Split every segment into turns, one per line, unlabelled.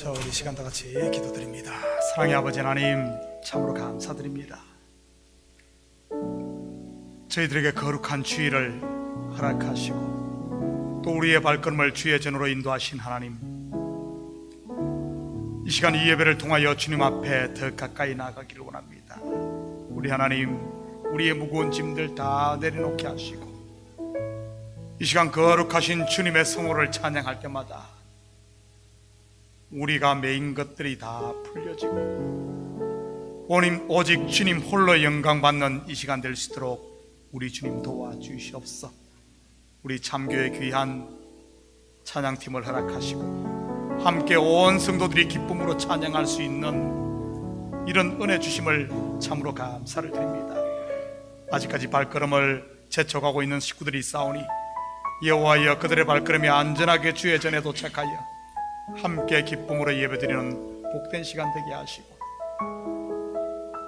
자, 우리 시간 다 같이 기도드립니다. 사랑의 아버지 하나님, 참으로 감사드립니다. 저희들에게 거룩한 주일을 허락하시고 또 우리의 발걸음을 주의 전으로 인도하신 하나님, 이 시간 이 예배를 통하여 주님 앞에 더 가까이 나가기를 원합니다. 우리 하나님, 우리의 무거운 짐들 다 내려놓게 하시고 이 시간 거룩하신 주님의 성호를 찬양할 때마다 우리가 메인 것들이 다 풀려지고 오직 주님 홀로 영광받는 이 시간 될 수 있도록 우리 주님 도와주시옵소서. 우리 참교의 귀한 찬양팀을 허락하시고 함께 온 성도들이 기쁨으로 찬양할 수 있는 이런 은혜 주심을 참으로 감사를 드립니다. 아직까지 발걸음을 재촉하고 있는 식구들이 있사오니 여호와여, 그들의 발걸음이 안전하게 주의 전에 도착하여 함께 기쁨으로 예배드리는 복된 시간 되게 하시고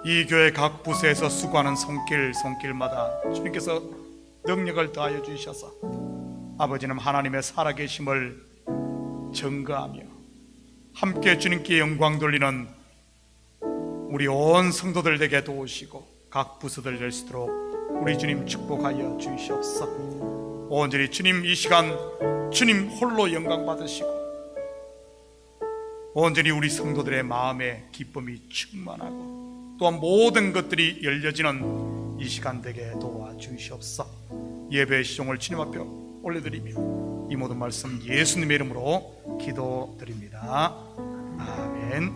이 교회 각 부서에서 수고하는 손길마다 주님께서 능력을 더하여 주셔서 아버지는 하나님의 살아계심을 증거하며 함께 주님께 영광 돌리는 우리 온 성도들 되게 도우시고 각 부서들 될 수 있도록 우리 주님 축복하여 주시옵소서. 온전히 주님 이 시간 주님 홀로 영광 받으시고 온전히 우리 성도들의 마음에 기쁨이 충만하고 또한 모든 것들이 열려지는 이 시간 되게 도와주시옵소서. 예배의 시종을 주님 앞에 올려드리며 이 모든 말씀 예수님의 이름으로 기도드립니다. 아멘.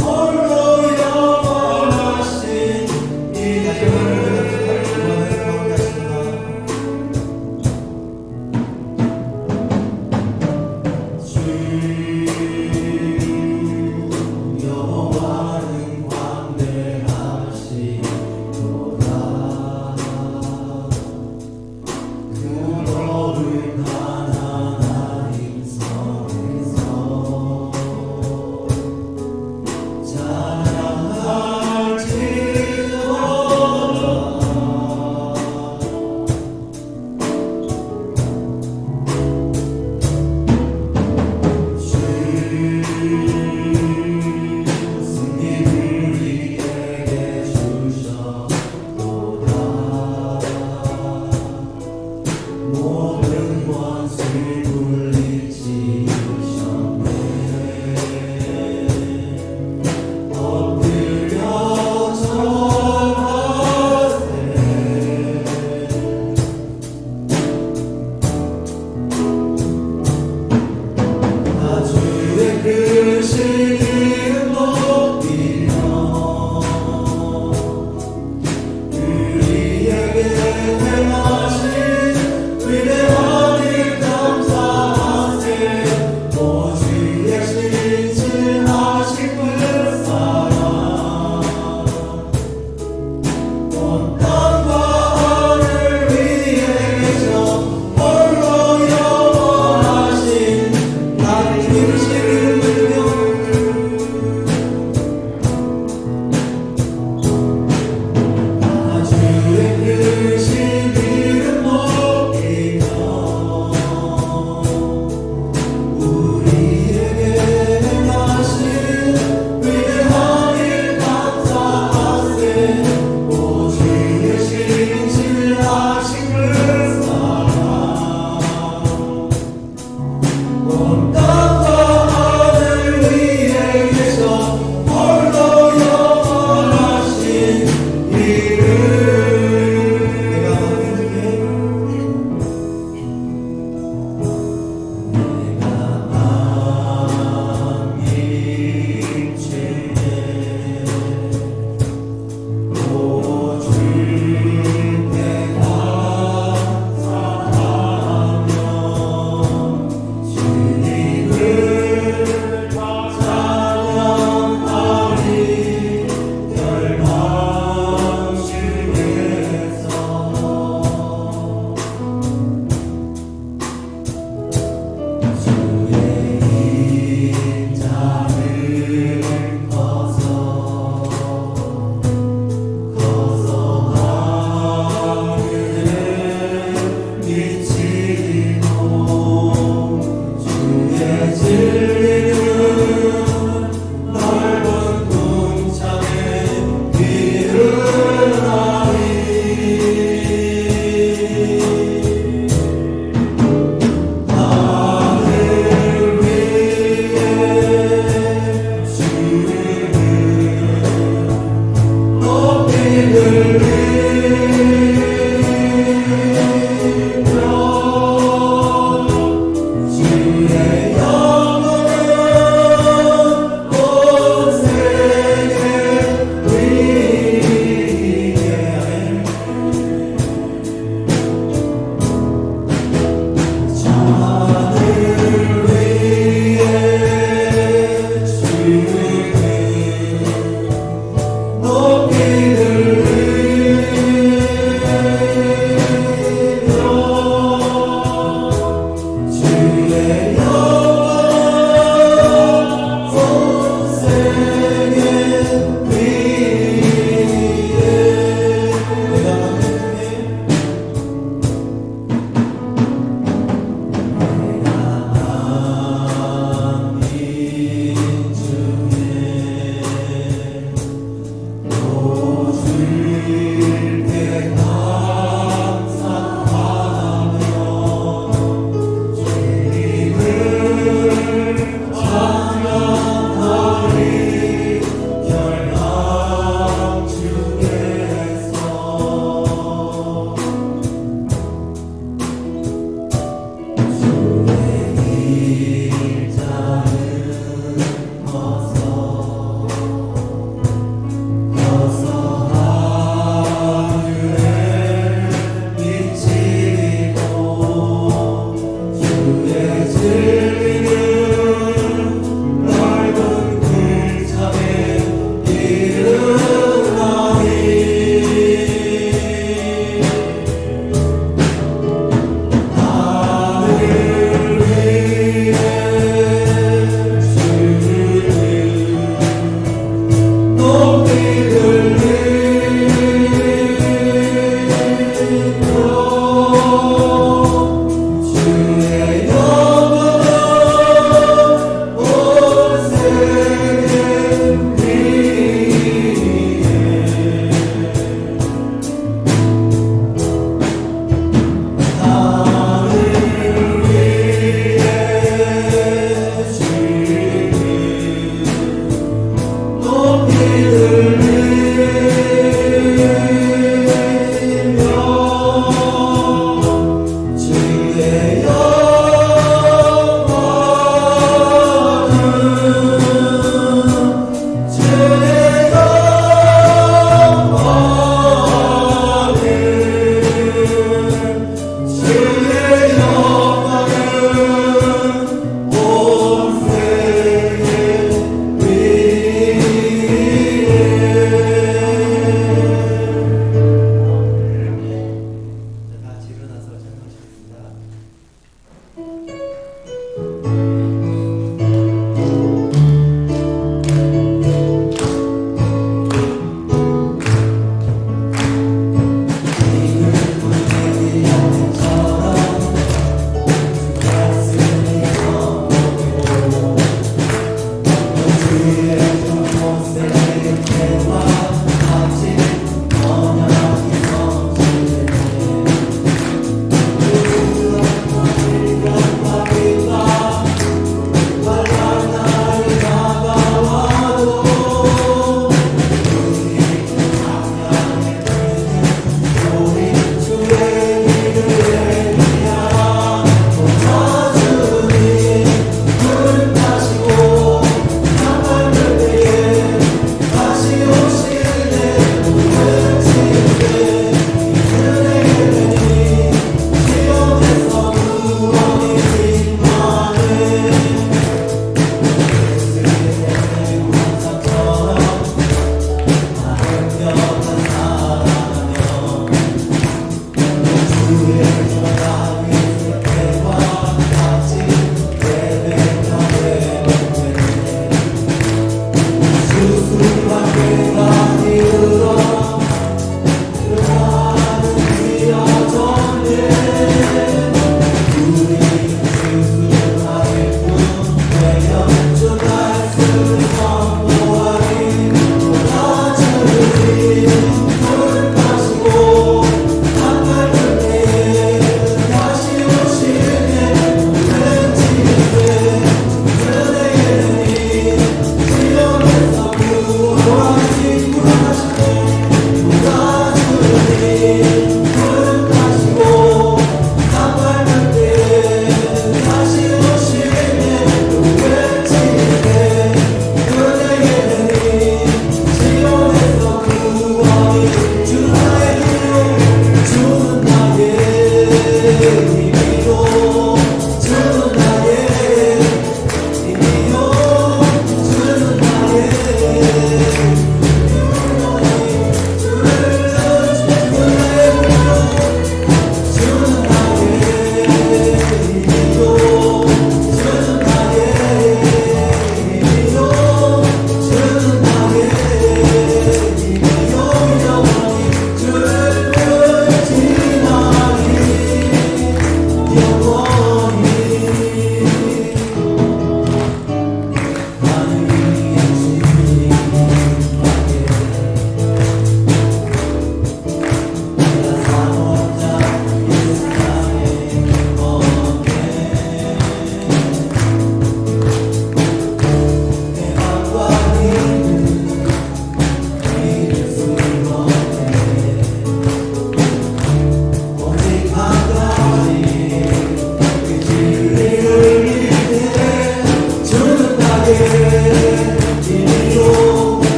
홀로 영원하신 이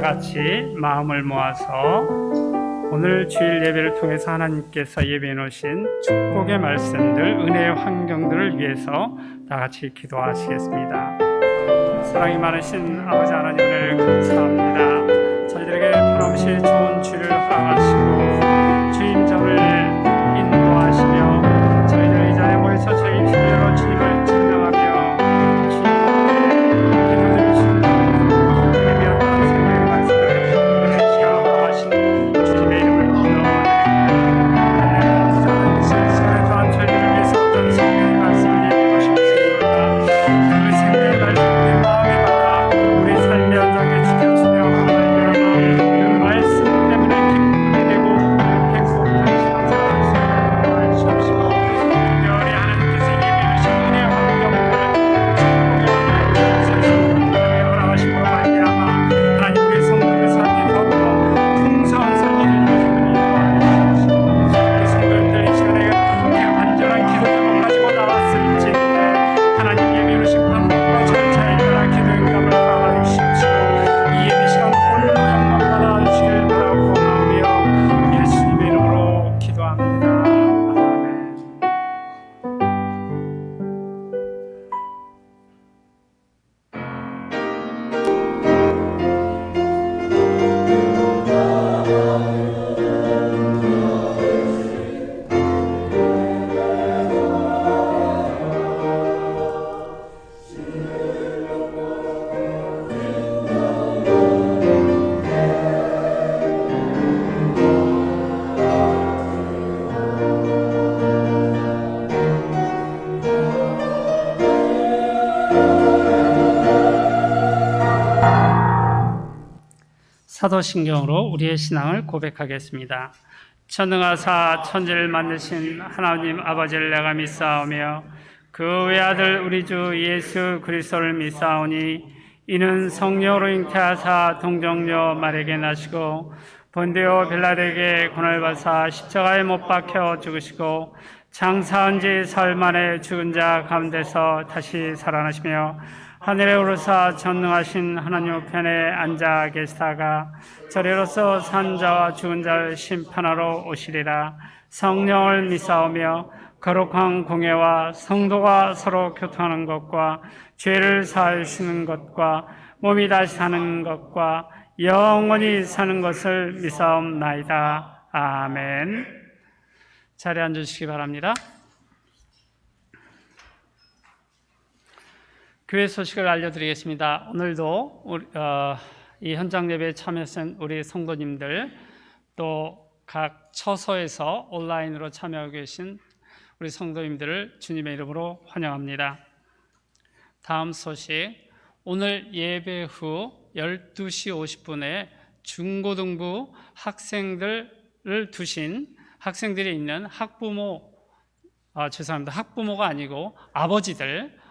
같이 마음을 모아서 오늘 주일 예배를 통해서 하나님께서 예배해 놓으신 축복의 말씀들, 은혜의 환경들을 위해서 다 같이 기도하시겠습니다. 사랑이 많으신 아버지 하나님, 은혜를 감사합니다. 저희들에게 변함없이 좋은 주를 허락하시고 주임정을 인도하시며 저희들 이 자리에 모여서 저희 힘으로 주님을 찬양하며 주님의 기도를 주시는 예배와 생명의 말씀을 기억하신 주님의 이름을 기도하옵나이다. 하나님 저는 이 시간에 또한 저희를 위해서 어떤 생명의 말씀을 예배하고 싶습니다. 그 생명의 말씀을 마음에 받아 우리 삶의 현장에 지켜주며 하나님 그 말씀 때문에 기쁨이 되고 행복한 신앙생활을 시작하시고 특별히 하나님께서 예비하신 은혜의 환경을 축복의 허락하시고 말미암아 하나님 우리 성도의 삶이 더욱더 풍성한 삶이 되시기를 인도하시옵시고 우리 성도들 이 시간에 안전한 기도 제목 가지고 나왔을지인데 하나님 예비하신 방법과 절차에 따라 기도 응답을 허락하여 주십시오. 이 예배 시간 홀로 영광 받아주시길 바라고 나오며 예수님의 이름으로 기도합니다. 아멘. 사도신경으로 우리의 신앙을 고백하겠습니다. 전능하사 천지를 만드신 하나님 아버지를 내가 믿사오며 그 외아들 우리 주 예수 그리스도를 믿사오니 이는 성령으로 잉태하사 동정녀 마리아에게 나시고 본디오 빌라도에게 고난을 받사 십자가에 못 박혀 죽으시고 장사한 지 사흘 만에 죽은 자 가운데서 다시 살아나시며 하늘에 오르사 전능하신 하나님 우편에 앉아 계시다가 저리로서 산 자와 죽은 자를 심판하러 오시리라. 성령을 믿사오며 거룩한 공예와 성도가 서로 교통하는 것과 죄를 사하여 주시는 것과 몸이 다시 사는 것과 영원히 사는 것을 믿사옵나이다. 아멘. 자리에 앉으시기 바랍니다. 교회 소식을 알려드리겠습니다. 오늘도 이 현장 예배에 참여하신 우리 성도님들, 또 각 처소에서 온라인으로 참여하고 계신 우리 성도님들을 주님의 이름으로 환영합니다. 다음 소식, 오늘 예배 후 12시 50분에 중고등부 학생들을 두신 학생들이 있는 학부모가 아니고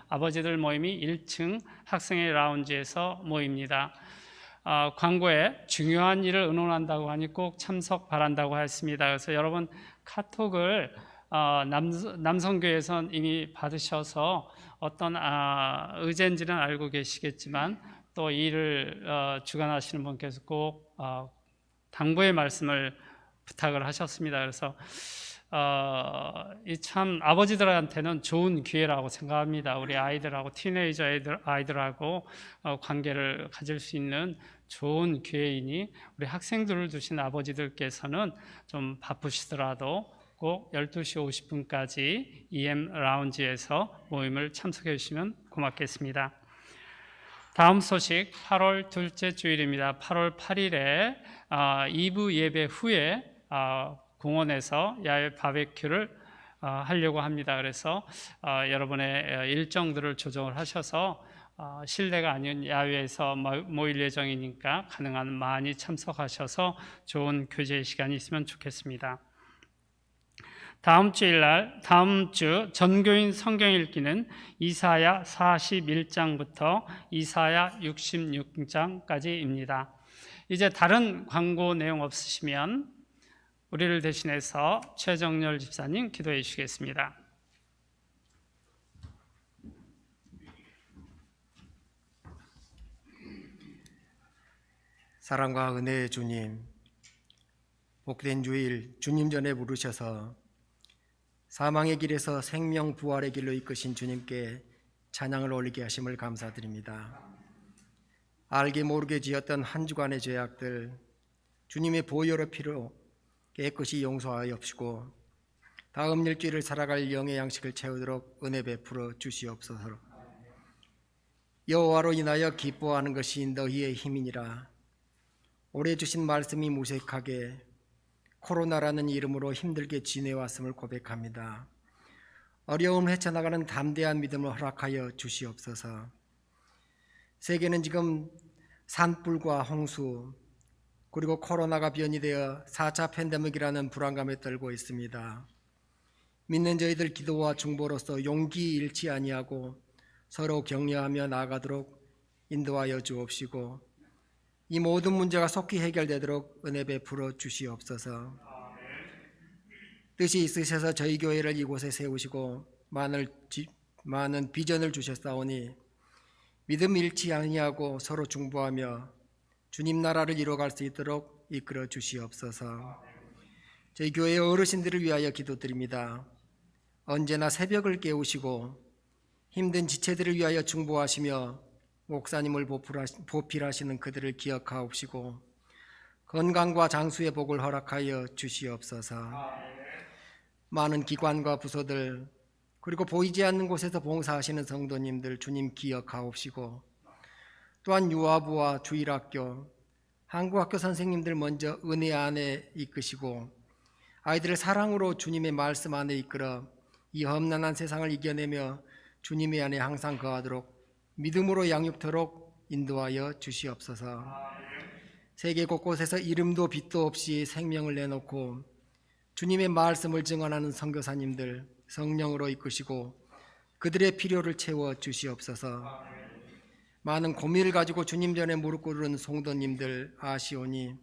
아버지들 모임이 1층 학생회 라운지에서 모입니다. 광고에 중요한 일을 의논한다고 하니 꼭 참석 바란다고 했습니다. 그래서 여러분 카톡을 남성교회에선 이미 받으셔서 어떤 의제인지는 알고 계시겠지만 또 이 일을 주관하시는 분께서 꼭 당부의 말씀을 부탁을 하셨습니다. 그래서 이 참 아버지들한테는 좋은 기회라고 생각합니다. 우리 아이들하고 티네이저 아이들하고 관계를 가질 수 있는 좋은 기회이니 우리 학생들을 두신 아버지들께서는 좀 바쁘시더라도 꼭 12시 50분까지 EM 라운지에서 모임을 참석해 주시면 고맙겠습니다. 다음 소식, 8월 둘째 주일입니다. 8월 8일에 2부 예배 후에 공원에서 야외 바베큐를 하려고 합니다. 그래서 여러분의 일정들을 조정을 하셔서 실내가 아닌 야외에서 모일 예정이니까 가능한 많이 참석하셔서 좋은 교제 시간이 있으면 좋겠습니다. 다음 주 전교인 성경 읽기는 이사야 41장부터 이사야 66장까지입니다. 이제 다른 광고 내용 없으시면 우리를 대신해서 최정렬 집사님 기도해 주시겠습니다.
사랑과 은혜의 주님, 복된 주일 주님 전에 부르셔서 사망의 길에서 생명 부활의 길로 이끄신 주님께 찬양을 올리게 하심을 감사드립니다. 알게 모르게 지었던 한 주간의 죄악들 주님의 보혈의 피로 깨끗이 용서하옵시고 다음 일주일을 살아갈 영의 양식을 채우도록 은혜 베풀어 주시옵소서. 여호와로 인하여 기뻐하는 것이 너희의 힘이니라. 올해 주신 말씀이 무색하게 코로나라는 이름으로 힘들게 지내왔음을 고백합니다. 어려움 헤쳐나가는 담대한 믿음을 허락하여 주시옵소서. 세계는 지금 산불과 홍수 그리고 코로나가 변이되어 4차 팬데믹이라는 불안감에 떨고 있습니다. 믿는 저희들 기도와 중보로서 용기 잃지 아니하고 서로 격려하며 나아가도록 인도하여 주옵시고 이 모든 문제가 속히 해결되도록 은혜 베풀어 주시옵소서. 뜻이 있으셔서 저희 교회를 이곳에 세우시고 많은 비전을 주셨사오니 믿음 잃지 아니하고 서로 중보하며 주님 나라를 이루어갈 수 있도록 이끌어 주시옵소서. 저희 교회의 어르신들을 위하여 기도드립니다. 언제나 새벽을 깨우시고 힘든 지체들을 위하여 중보하시며 목사님을 보필하시는 그들을 기억하옵시고 건강과 장수의 복을 허락하여 주시옵소서. 많은 기관과 부서들 그리고 보이지 않는 곳에서 봉사하시는 성도님들 주님 기억하옵시고 또한 유아부와 주일학교, 한국학교 선생님들 먼저 은혜 안에 이끄시고 아이들을 사랑으로 주님의 말씀 안에 이끌어 이 험난한 세상을 이겨내며 주님의 안에 항상 거하도록 믿음으로 양육토록 인도하여 주시옵소서. 세계 곳곳에서 이름도 빛도 없이 생명을 내놓고 주님의 말씀을 증언하는 선교사님들 성령으로 이끄시고 그들의 필요를 채워 주시옵소서. 많은 고민을 가지고 주님 전에 무릎 꿇은 성도님들 아시오니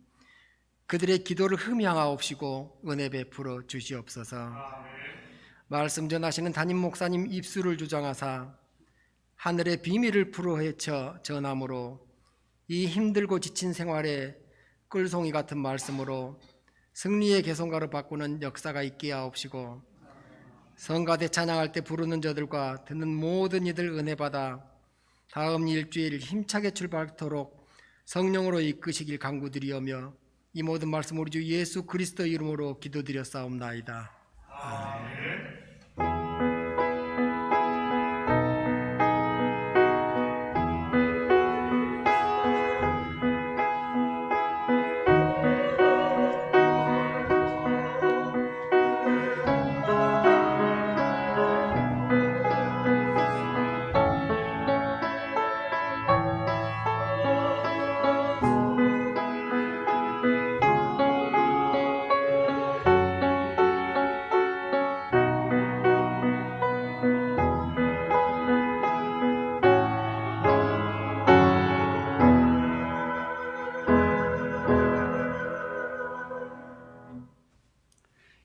그들의 기도를 흠양하옵시고 은혜 베풀어 주시옵소서. 말씀 전하시는 담임 목사님 입술을 주장하사 하늘의 비밀을 풀어헤쳐 전함으로 이 힘들고 지친 생활에 끌송이 같은 말씀으로 승리의 개성가로 바꾸는 역사가 있게 하옵시고 성가대 찬양할 때 부르는 저들과 듣는 모든 이들 은혜 받아 다음 일주일 힘차게 출발하도록 성령으로 이끄시길 간구드리오며 이 모든 말씀 우리 주 예수 그리스도 이름으로 기도드렸사옵나이다. 아멘.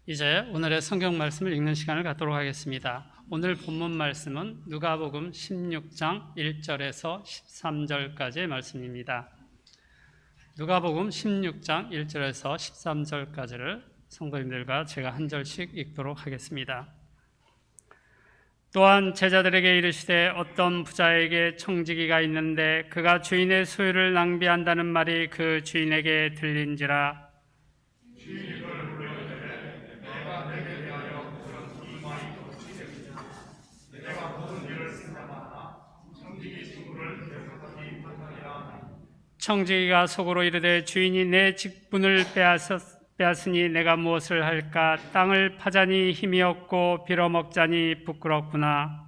이제 오늘의 성경 말씀을 읽는 시간을 갖도록 하겠습니다. 오늘 본문 말씀은 누가복음 16장 1절에서 13절까지의 말씀입니다. 누가복음 16장 1절에서 13절까지를 성도님들과 제가 한 절씩 읽도록 하겠습니다. 또한 제자들에게 이르시되 어떤 부자에게 청지기가 있는데 그가 주인의 소유를 낭비한다는 말이 그 주인에게 들린지라. 청지기가 속으로 이르되 주인이 내 직분을 빼앗으니 내가 무엇을 할까? 땅을 파자니 힘이 없고 빌어먹자니 부끄럽구나.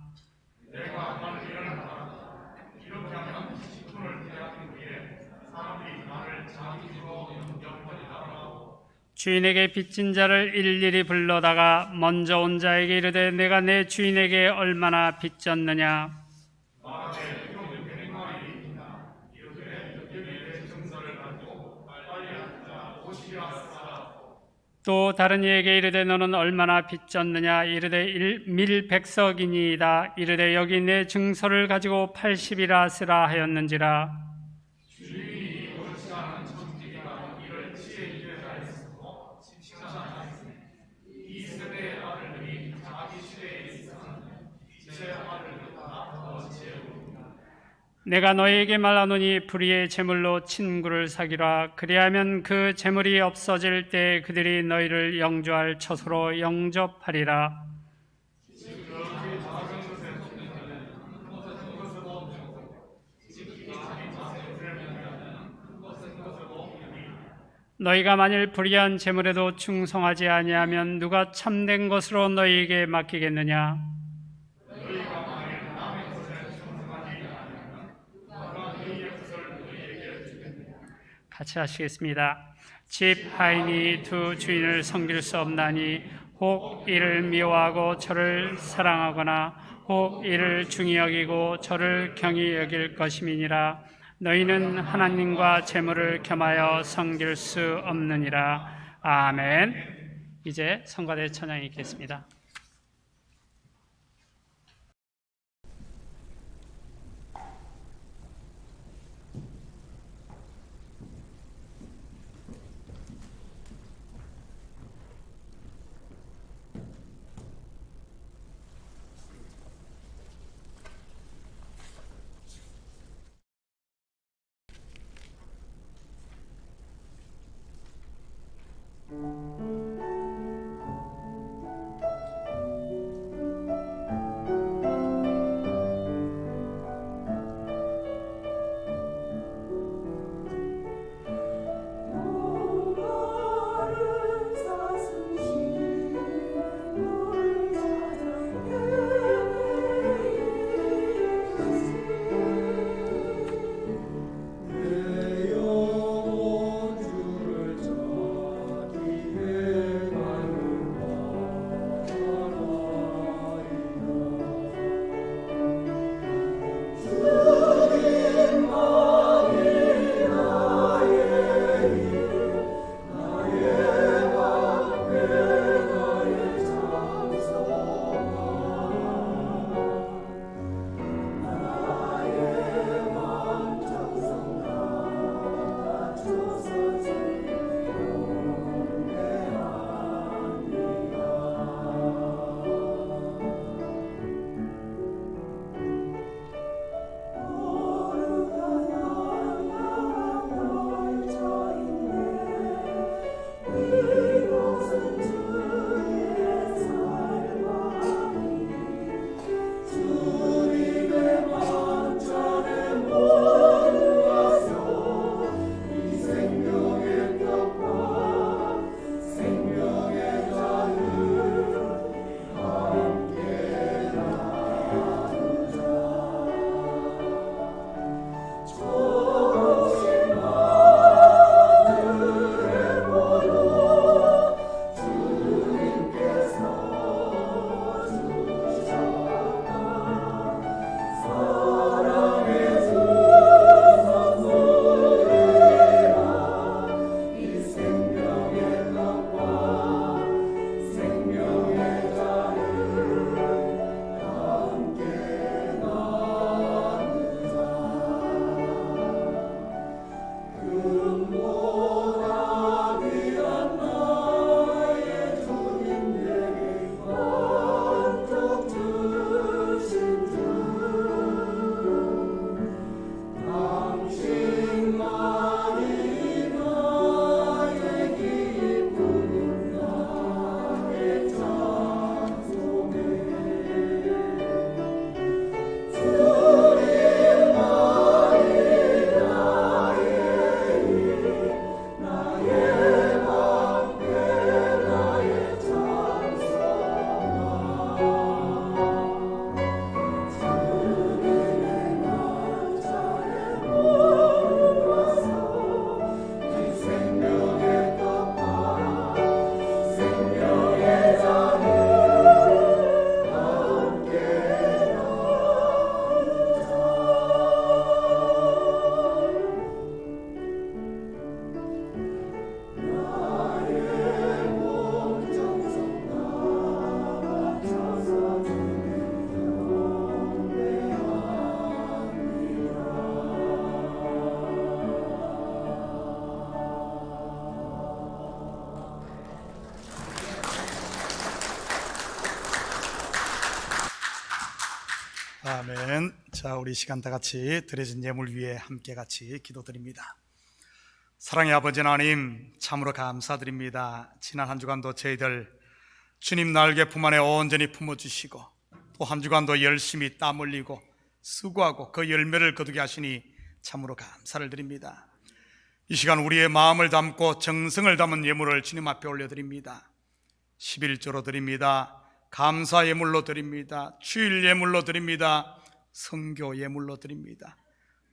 주인에게 빚진 자를 일일이 불러다가 먼저 온 자에게 이르되 내가 내 주인에게 얼마나 빚졌느냐? 또 다른 이에게 이르되 너는 얼마나 빚졌느냐? 이르되 밀백석이니이다. 이르되 여기 내 증서를 가지고 80이라 쓰라 하였는지라. 주인이 옳지 않은 내가 너희에게 말하노니 불의의 제물로 친구를 사귀라. 그리하면 그 제물이 없어질 때 그들이 너희를 영주할 처소로 영접하리라. 너희가 만일 불의한 제물에도 충성하지 아니하면 누가 참된 것으로 너희에게 맡기겠느냐? 같이 하시겠습니다. 집 하인이 두 주인을 섬길 수 없나니 혹 이를 미워하고 저를 사랑하거나 혹 이를 중히 여기고 저를 경히 여길 것임이니라. 너희는 하나님과 재물을 겸하여 섬길 수 없느니라. 아멘. 이제 성가대 찬양이 있겠습니다.
아멘. 자, 우리 시간 다 같이 드려진 예물 위에 함께 같이 기도드립니다. 사랑의 아버지 하나님, 참으로 감사드립니다. 지난 한 주간도 저희들 주님 날개 품 안에 온전히 품어주시고 또 한 주간도 열심히 땀 흘리고 수고하고 그 열매를 거두게 하시니 참으로 감사를 드립니다. 이 시간 우리의 마음을 담고 정성을 담은 예물을 주님 앞에 올려드립니다. 11조로 드립니다. 감사 예물로 드립니다. 주일 예물로 드립니다. 선교 예물로 드립니다.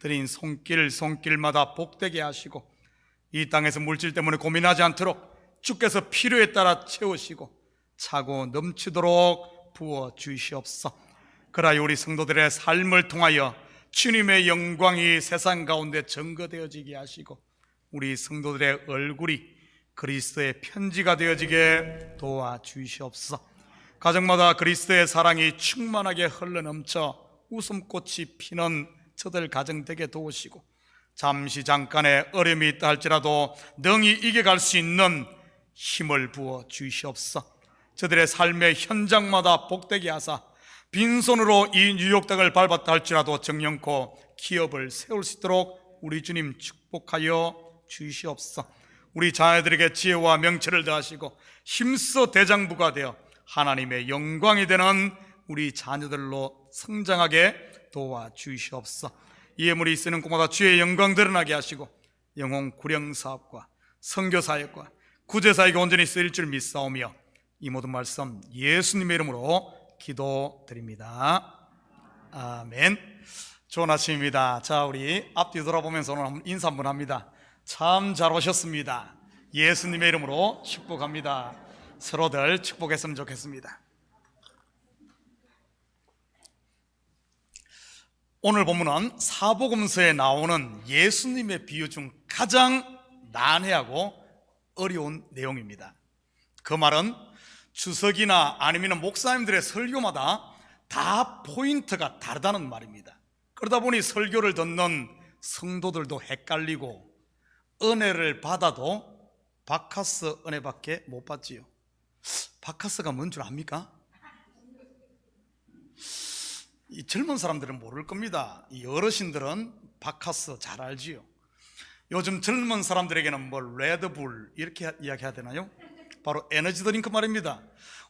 드린 손길마다 복되게 하시고 이 땅에서 물질 때문에 고민하지 않도록 주께서 필요에 따라 채우시고 차고 넘치도록 부어 주시옵소서. 그러하여 우리 성도들의 삶을 통하여 주님의 영광이 세상 가운데 증거되어지게 하시고 우리 성도들의 얼굴이 그리스도의 편지가 되어지게 도와주시옵소서. 가정마다 그리스도의 사랑이 충만하게 흘러넘쳐 웃음꽃이 피는 저들 가정 되게 도우시고 잠깐의 어려움이 있다 할지라도 능히 이겨갈 수 있는 힘을 부어 주시옵소서. 저들의 삶의 현장마다 복되게 하사 빈손으로 이 뉴욕 땅을 밟았다 할지라도 정령코 기업을 세울 수 있도록 우리 주님 축복하여 주시옵소서. 우리 자녀들에게 지혜와 명철을 더하시고 힘써 대장부가 되어 하나님의 영광이 되는 우리 자녀들로 성장하게 도와주시옵소서. 이 예물이 쓰는 곳마다 주의 영광 드러나게 하시고 영혼 구령 사업과 선교 사역과 구제 사역에 온전히 쓰일 줄 믿사오며 이 모든 말씀 예수님의 이름으로 기도드립니다. 아멘. 좋은 아침입니다. 자, 우리 앞뒤 돌아보면서 오늘 한번 인사 한번 합니다. 참 잘 오셨습니다. 예수님의 이름으로 축복합니다. 서로들 축복했으면 좋겠습니다. 오늘 본문은 사복음서에 나오는 예수님의 비유 중 가장 난해하고 어려운 내용입니다. 그 말은 주석이나 아니면 목사님들의 설교마다 다 포인트가 다르다는 말입니다. 그러다 보니 설교를 듣는 성도들도 헷갈리고 은혜를 받아도 바카스 은혜밖에 못 받지요. 바카스가 뭔 줄 압니까? 이 젊은 사람들은 모를 겁니다. 이 어르신들은 바카스 잘 알지요. 요즘 젊은 사람들에게는 뭐 레드불 이렇게 이야기해야 되나요? 바로 에너지 드링크 말입니다.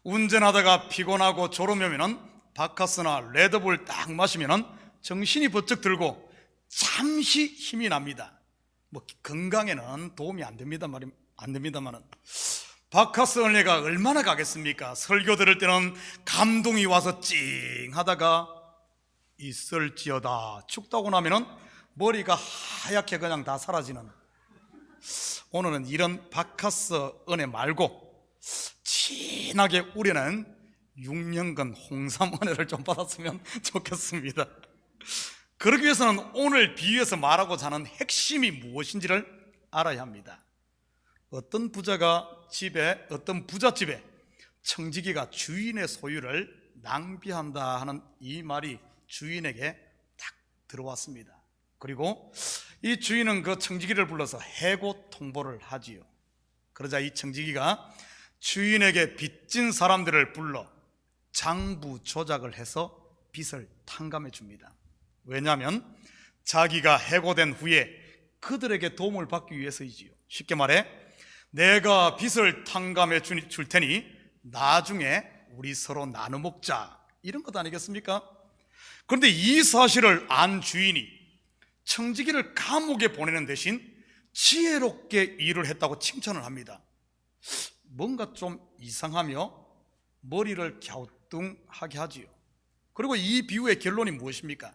운전하다가 피곤하고 졸음이면은 바카스나 레드불 딱 마시면은 정신이 번쩍 들고 잠시 힘이 납니다. 뭐 건강에는 도움이 안 됩니다만은 바카스 은혜가 얼마나 가겠습니까? 설교 들을 때는 감동이 와서 찡하다가 있을지어다 춥다고 나면은 머리가 하얗게 그냥 다 사라지는, 오늘은 이런 바카스 은혜 말고 진하게 우리는 6년간 홍삼 은혜를 좀 받았으면 좋겠습니다. 그러기 위해서는 오늘 비유에서 말하고자 하는 핵심이 무엇인지를 알아야 합니다. 어떤 부잣집에 청지기가 주인의 소유를 낭비한다 하는 이 말이 주인에게 딱 들어왔습니다. 그리고 이 주인은 그 청지기를 불러서 해고 통보를 하지요. 그러자 이 청지기가 주인에게 빚진 사람들을 불러 장부 조작을 해서 빚을 탕감해 줍니다. 왜냐하면 자기가 해고된 후에 그들에게 도움을 받기 위해서이지요. 쉽게 말해 내가 빚을 탕감해 줄 테니 나중에 우리 서로 나눠 먹자, 이런 것 아니겠습니까? 그런데 이 사실을 안 주인이 청지기를 감옥에 보내는 대신 지혜롭게 일을 했다고 칭찬을 합니다. 뭔가 좀 이상하며 머리를 갸우뚱하게 하지요. 그리고 이 비유의 결론이 무엇입니까?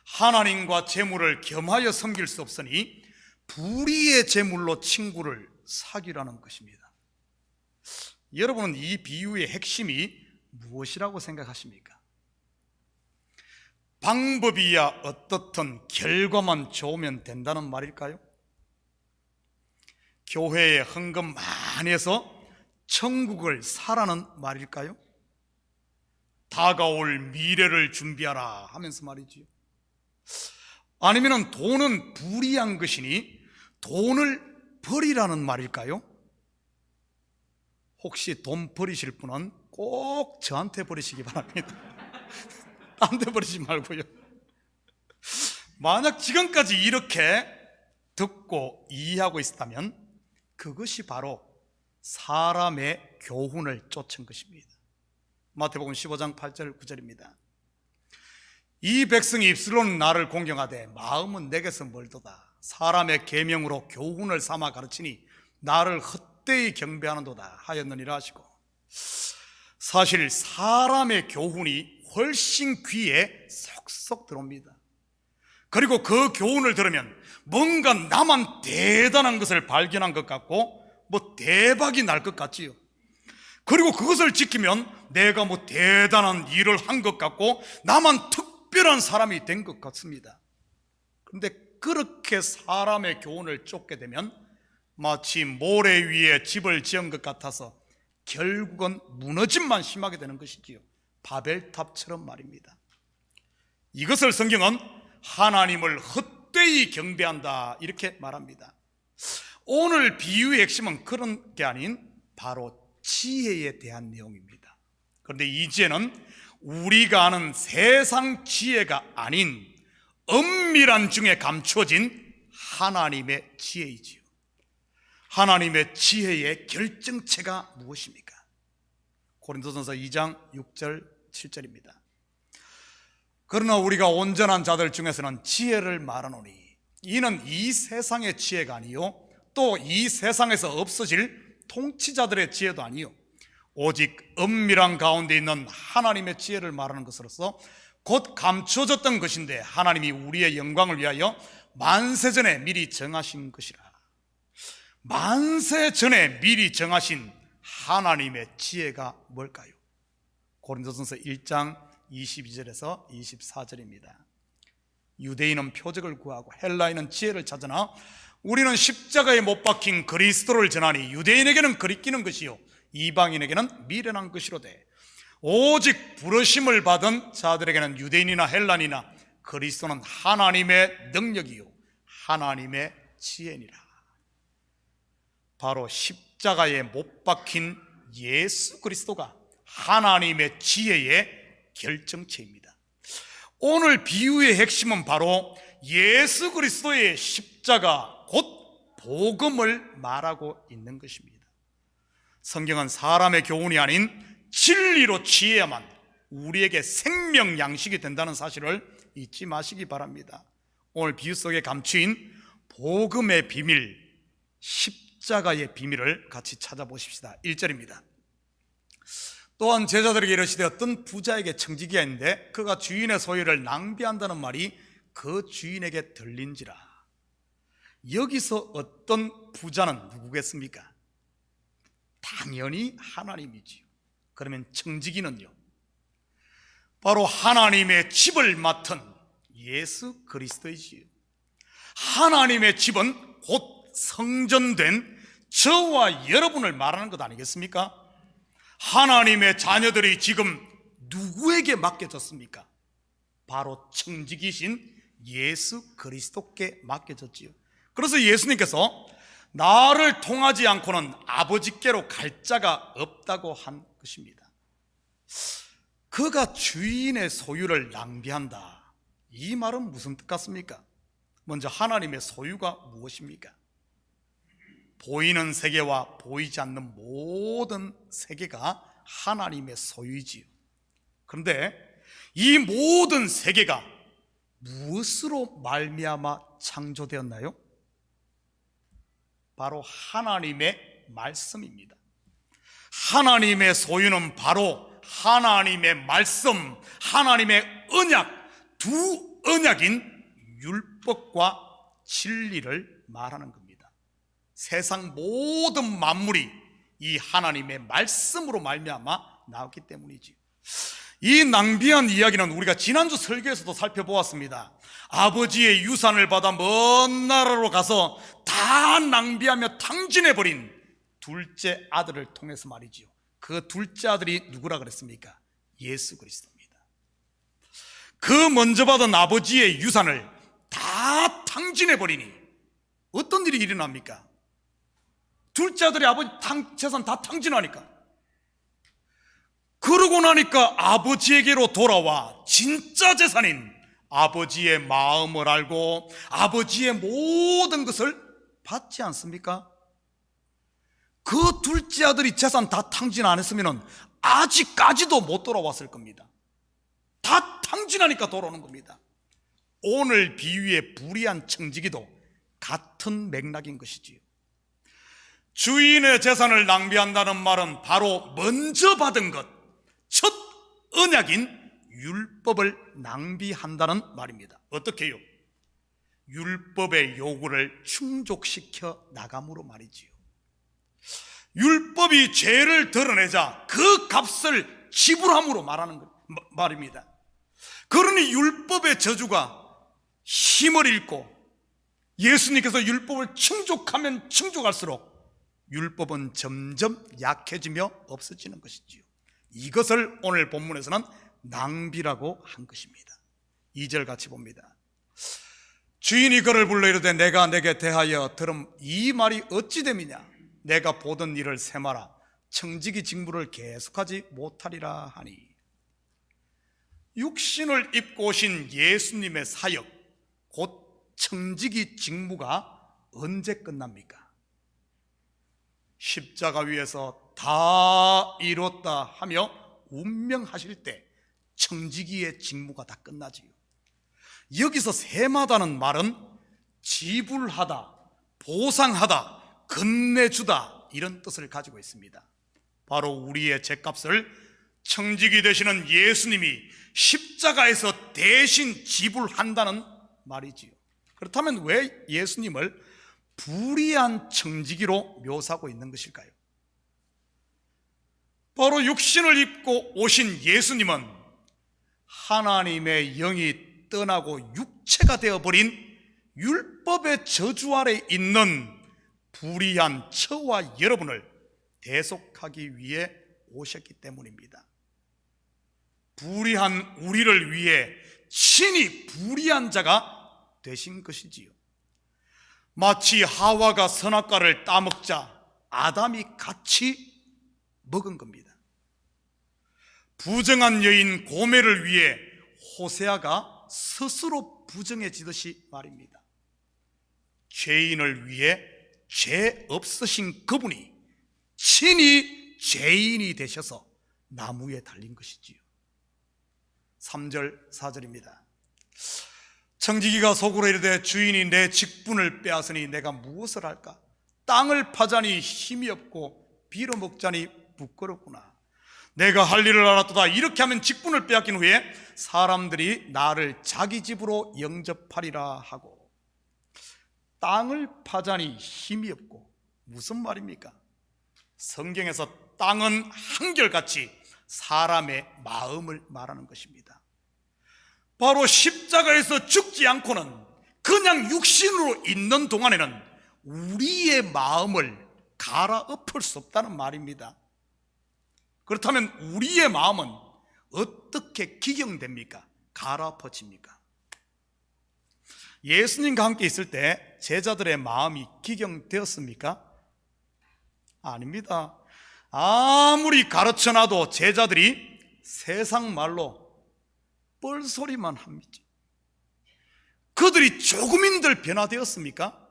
하나님과 재물을 겸하여 섬길 수 없으니 불의의 재물로 친구를 사귀라는 것입니다. 여러분은 이 비유의 핵심이 무엇이라고 생각하십니까? 방법이야 어떻든 결과만 좋으면 된다는 말일까요? 교회에 헌금 많이 해서 천국을 사라는 말일까요? 다가올 미래를 준비하라 하면서 말이지요. 아니면 돈은 불이한 것이니 돈을 버리라는 말일까요? 혹시 돈 버리실 분은 꼭 저한테 버리시기 바랍니다. 딴 데 버리지 말고요. 만약 지금까지 이렇게 듣고 이해하고 있었다면 그것이 바로 사람의 교훈을 쫓은 것입니다. 마태복음 15장 8절 9절입니다. 이 백성이 입술로는 나를 공경하되 마음은 내게서 멀도다. 사람의 계명으로 교훈을 삼아 가르치니 나를 헛되이 경배하는도다 하였느니라 하시고, 사실 사람의 교훈이 훨씬 귀에 쏙쏙 들어옵니다. 그리고 그 교훈을 들으면 뭔가 나만 대단한 것을 발견한 것 같고 뭐 대박이 날 것 같지요. 그리고 그것을 지키면 내가 뭐 대단한 일을 한 것 같고 나만 특별한 사람이 된 것 같습니다. 그런데 그렇게 사람의 교훈을 쫓게 되면 마치 모래 위에 집을 지은 것 같아서 결국은 무너짐만 심하게 되는 것이지요. 바벨탑처럼 말입니다. 이것을 성경은 하나님을 헛되이 경배한다 이렇게 말합니다. 오늘 비유의 핵심은 그런 게 아닌 바로 지혜에 대한 내용입니다. 그런데 이 지혜는 우리가 아는 세상 지혜가 아닌 엄밀한 중에 감추어진 하나님의 지혜이지요. 하나님의 지혜의 결정체가 무엇입니까? 고린도전서 2장 6절 7절입니다. 그러나 우리가 온전한 자들 중에서는 지혜를 말하노니 이는 이 세상의 지혜가 아니요 또 이 세상에서 없어질 통치자들의 지혜도 아니요 오직 엄밀한 가운데 있는 하나님의 지혜를 말하는 것으로서 곧 감추어졌던 것인데 하나님이 우리의 영광을 위하여 만세전에 미리 정하신 것이라. 만세전에 미리 정하신 하나님의 지혜가 뭘까요? 고린도전서 1장 22절에서 24절입니다. 유대인은 표적을 구하고 헬라인은 지혜를 찾으나 우리는 십자가에 못 박힌 그리스도를 전하니 유대인에게는 거리끼는 것이요 이방인에게는 미련한 것이로되 오직 부르심을 받은 자들에게는 유대인이나 헬라인이나 그리스도는 하나님의 능력이요 하나님의 지혜니라. 바로 십자가에 못 박힌 예수 그리스도가 하나님의 지혜의 결정체입니다. 오늘 비유의 핵심은 바로 예수 그리스도의 십자가 곧 복음을 말하고 있는 것입니다. 성경은 사람의 교훈이 아닌 진리로 지혜야만 우리에게 생명 양식이 된다는 사실을 잊지 마시기 바랍니다. 오늘 비유 속에 감추인 복음의 비밀, 십자가의 비밀을 같이 찾아보십시다. 1절입니다. 또한 제자들에게 이르시되 어떤 부자에게 청지기가 있는데 그가 주인의 소유를 낭비한다는 말이 그 주인에게 들린지라. 여기서 어떤 부자는 누구겠습니까? 당연히 하나님이지요. 그러면 청지기는요? 바로 하나님의 집을 맡은 예수 그리스도이지요. 하나님의 집은 곧 성전된 저와 여러분을 말하는 것 아니겠습니까? 하나님의 자녀들이 지금 누구에게 맡겨졌습니까? 바로 청지기신 예수 그리스도께 맡겨졌지요. 그래서 예수님께서 나를 통하지 않고는 아버지께로 갈 자가 없다고 한 것입니다. 그가 주인의 소유를 낭비한다, 이 말은 무슨 뜻 같습니까? 먼저 하나님의 소유가 무엇입니까? 보이는 세계와 보이지 않는 모든 세계가 하나님의 소유이지요. 그런데 이 모든 세계가 무엇으로 말미암아 창조되었나요? 바로 하나님의 말씀입니다. 하나님의 소유는 바로 하나님의 말씀, 하나님의 언약, 두 언약인 율법과 진리를 말하는 겁니다. 세상 모든 만물이 이 하나님의 말씀으로 말미암아 나왔기 때문이지. 이 낭비한 이야기는 우리가 지난주 설교에서도 살펴보았습니다. 아버지의 유산을 받아 먼 나라로 가서 다 낭비하며 탕진해버린 둘째 아들을 통해서 말이지요. 그 둘째 아들이 누구라 그랬습니까? 예수 그리스도입니다. 그 먼저 받은 아버지의 유산을 다 탕진해버리니 어떤 일이 일어납니까? 둘째 아들이 아버지 재산 다 탕진하니까 그러고 나니까 아버지에게로 돌아와 진짜 재산인 아버지의 마음을 알고 아버지의 모든 것을 받지 않습니까? 그 둘째 아들이 재산 다 탕진 안 했으면 아직까지도 못 돌아왔을 겁니다. 다 탕진하니까 돌아오는 겁니다. 오늘 비유의 불의한 청지기도 같은 맥락인 것이지요. 주인의 재산을 낭비한다는 말은 바로 먼저 받은 것, 첫 언약인 율법을 낭비한다는 말입니다. 어떻게 해요? 율법의 요구를 충족시켜 나감으로 말이지요. 율법이 죄를 드러내자 그 값을 지불함으로 말하는 말입니다. 그러니 율법의 저주가 힘을 잃고 예수님께서 율법을 충족하면 충족할수록 율법은 점점 약해지며 없어지는 것이지요. 이것을 오늘 본문에서는 낭비라고 한 것입니다. 2절 같이 봅니다. 주인이 그를 불러 이르되 내가 내게 대하여 들은 이 말이 어찌 됨이냐? 내가 보던 일을 세마라. 청지기 직무를 계속하지 못하리라 하니. 육신을 입고 오신 예수님의 사역, 곧 청지기 직무가 언제 끝납니까? 십자가 위에서 다 이뤘다 하며 운명하실 때 청지기의 직무가 다 끝나지요. 여기서 세마다는 말은 지불하다, 보상하다, 건네주다 이런 뜻을 가지고 있습니다. 바로 우리의 죄값을 청지기 되시는 예수님이 십자가에서 대신 지불한다는 말이지요. 그렇다면 왜 예수님을 불의한 청지기로 묘사하고 있는 것일까요? 바로 육신을 입고 오신 예수님은 하나님의 영이 떠나고 육체가 되어버린 율법의 저주 아래 있는 불의한 저와 여러분을 대속하기 위해 오셨기 때문입니다. 불의한 우리를 위해 친히 불의한 자가 되신 것이지요. 마치 하와가 선악과를 따먹자 아담이 같이 먹은 겁니다. 부정한 여인 고멜을 위해 호세아가 스스로 부정해지듯이 말입니다. 죄인을 위해 죄 없으신 그분이 친히 죄인이 되셔서 나무에 달린 것이지요. 3절 4절입니다. 청지기가 속으로 이르되 주인이 내 직분을 빼앗으니 내가 무엇을 할까? 땅을 파자니 힘이 없고 빌어먹자니 부끄럽구나. 내가 할 일을 알았도다. 이렇게 하면 직분을 빼앗긴 후에 사람들이 나를 자기 집으로 영접하리라 하고. 땅을 파자니 힘이 없고 무슨 말입니까? 성경에서 땅은 한결같이 사람의 마음을 말하는 것입니다. 바로 십자가에서 죽지 않고는 그냥 육신으로 있는 동안에는 우리의 마음을 갈아엎을 수 없다는 말입니다. 그렇다면 우리의 마음은 어떻게 기경됩니까? 갈아엎어집니까? 예수님과 함께 있을 때 제자들의 마음이 기경되었습니까? 아닙니다. 아무리 가르쳐놔도 제자들이 세상 말로 뻘소리만 합니다. 그들이 조금인들 변화되었습니까?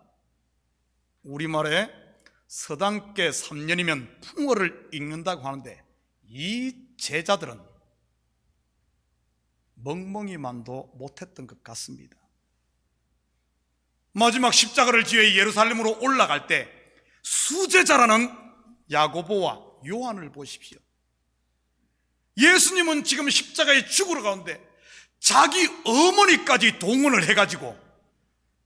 우리말에 서당께 3년이면 풍어를 읽는다고 하는데 이 제자들은 멍멍이만도 못했던 것 같습니다. 마지막 십자가를 지어 예루살렘으로 올라갈 때 수제자라는 야고보와 요한을 보십시오. 예수님은 지금 십자가에 죽으러 가는데 자기 어머니까지 동원을 해가지고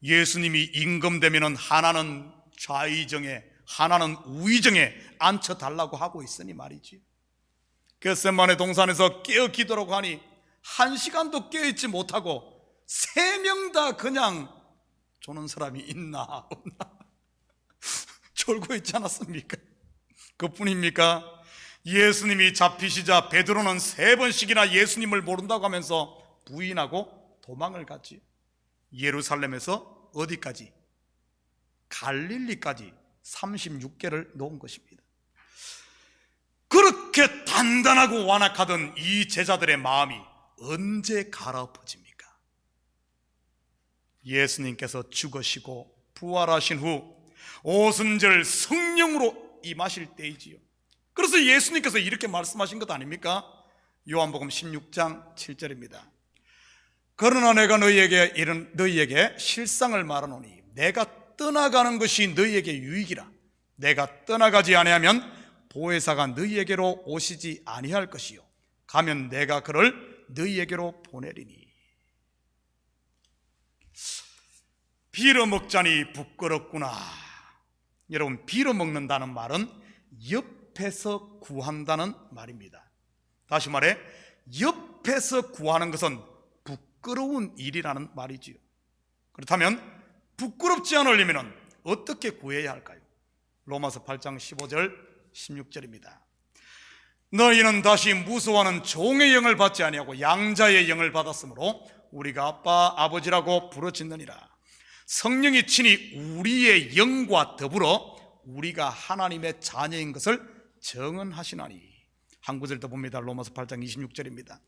예수님이 임금되면은 하나는 좌의정에 하나는 우의정에 앉혀달라고 하고 있으니 말이지. 겟세마네 동산에서 깨어 기도라고 하니 1시간도 깨어있지 못하고 3명 다 그냥 조는 사람이 있나 없나 졸고 있지 않았습니까? 그뿐입니까? 예수님이 잡히시자 베드로는 3번씩이나 예수님을 모른다고 하면서 부인하고 도망을 갔지. 예루살렘에서 어디까지? 갈릴리까지 36개를 놓은 것입니다. 그렇게 단단하고 완악하던 이 제자들의 마음이 언제 갈아엎어집니까? 예수님께서 죽으시고 부활하신 후 오순절 성령으로 임하실 때이지요. 그래서 예수님께서 이렇게 말씀하신 것 아닙니까? 요한복음 16장 7절입니다. 그러나 내가 너희에게 실상을 말하노니 내가 떠나가는 것이 너희에게 유익이라. 내가 떠나가지 아니하면 보혜사가 너희에게로 오시지 아니할 것이요 가면 내가 그를 너희에게로 보내리니. 빌어먹자니 부끄럽구나. 여러분, 빌어먹는다는 말은 옆에서 구한다는 말입니다. 다시 말해, 옆에서 구하는 것은 부끄러운 일이라는 말이지요. 그렇다면 부끄럽지 않으려면 어떻게 구해야 할까요? 로마서 8장 15절 16절입니다. 너희는 다시 무서워하는 종의 영을 받지 아니하고 양자의 영을 받았으므로 우리가 아빠 아버지라고 부르짖느니라. 성령이 친히 우리의 영과 더불어 우리가 하나님의 자녀인 것을 증언하시나니. 한 구절 더 봅니다. 로마서 8장 26절입니다.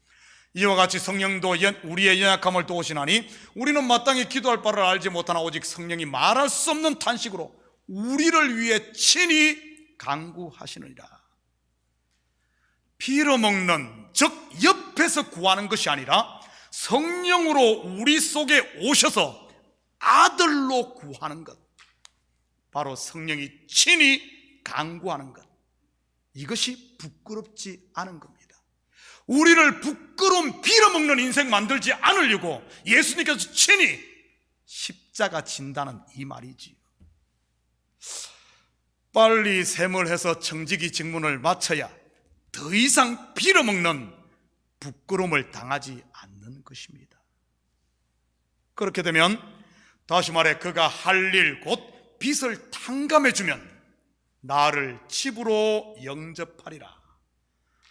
이와 같이 성령도 우리의 연약함을 도우시나니 우리는 마땅히 기도할 바를 알지 못하나 오직 성령이 말할 수 없는 탄식으로 우리를 위해 친히 간구하시느니라. 빌어먹는, 즉 옆에서 구하는 것이 아니라 성령으로 우리 속에 오셔서 아들로 구하는 것, 바로 성령이 친히 간구하는 것, 이것이 부끄럽지 않은 겁니다. 우리를 부끄러운 빌어먹는 인생 만들지 않으려고 예수님께서 친히 십자가 진다는 이 말이지요. 빨리 샘을해서 청지기 직문을 마쳐야 더 이상 빌어먹는 부끄러움을 당하지 않는 것입니다. 그렇게 되면 다시 말해 그가 할 일 곧 빚을 탕감해주면 나를 집으로 영접하리라.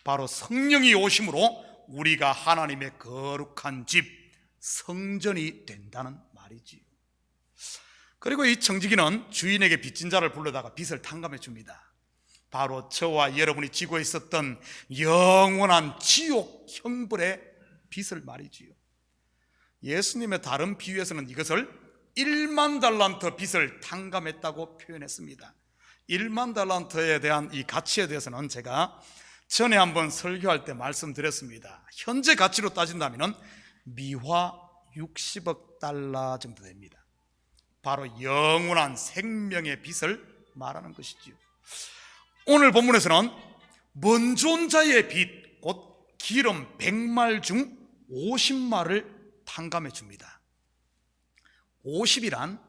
바로 성령이 오심으로 우리가 하나님의 거룩한 집, 성전이 된다는 말이지요. 그리고 이 청지기는 주인에게 빚진 자를 불러다가 빚을 탕감해 줍니다. 바로 저와 여러분이 지고 있었던 영원한 지옥 형벌의 빚을 말이지요. 예수님의 다른 비유에서는 이것을 1만 달란트 빚을 탕감했다고 표현했습니다. 1만 달란트에 대한 이 가치에 대해서는 제가 전에 한번 설교할 때 말씀드렸습니다. 현재 가치로 따진다면 미화 60억 달러 정도 됩니다. 바로 영원한 생명의 빚을 말하는 것이지요. 오늘 본문에서는 먼저 온 자의 빚, 곧 기름 100말 중 50말을 탕감해 줍니다. 50이란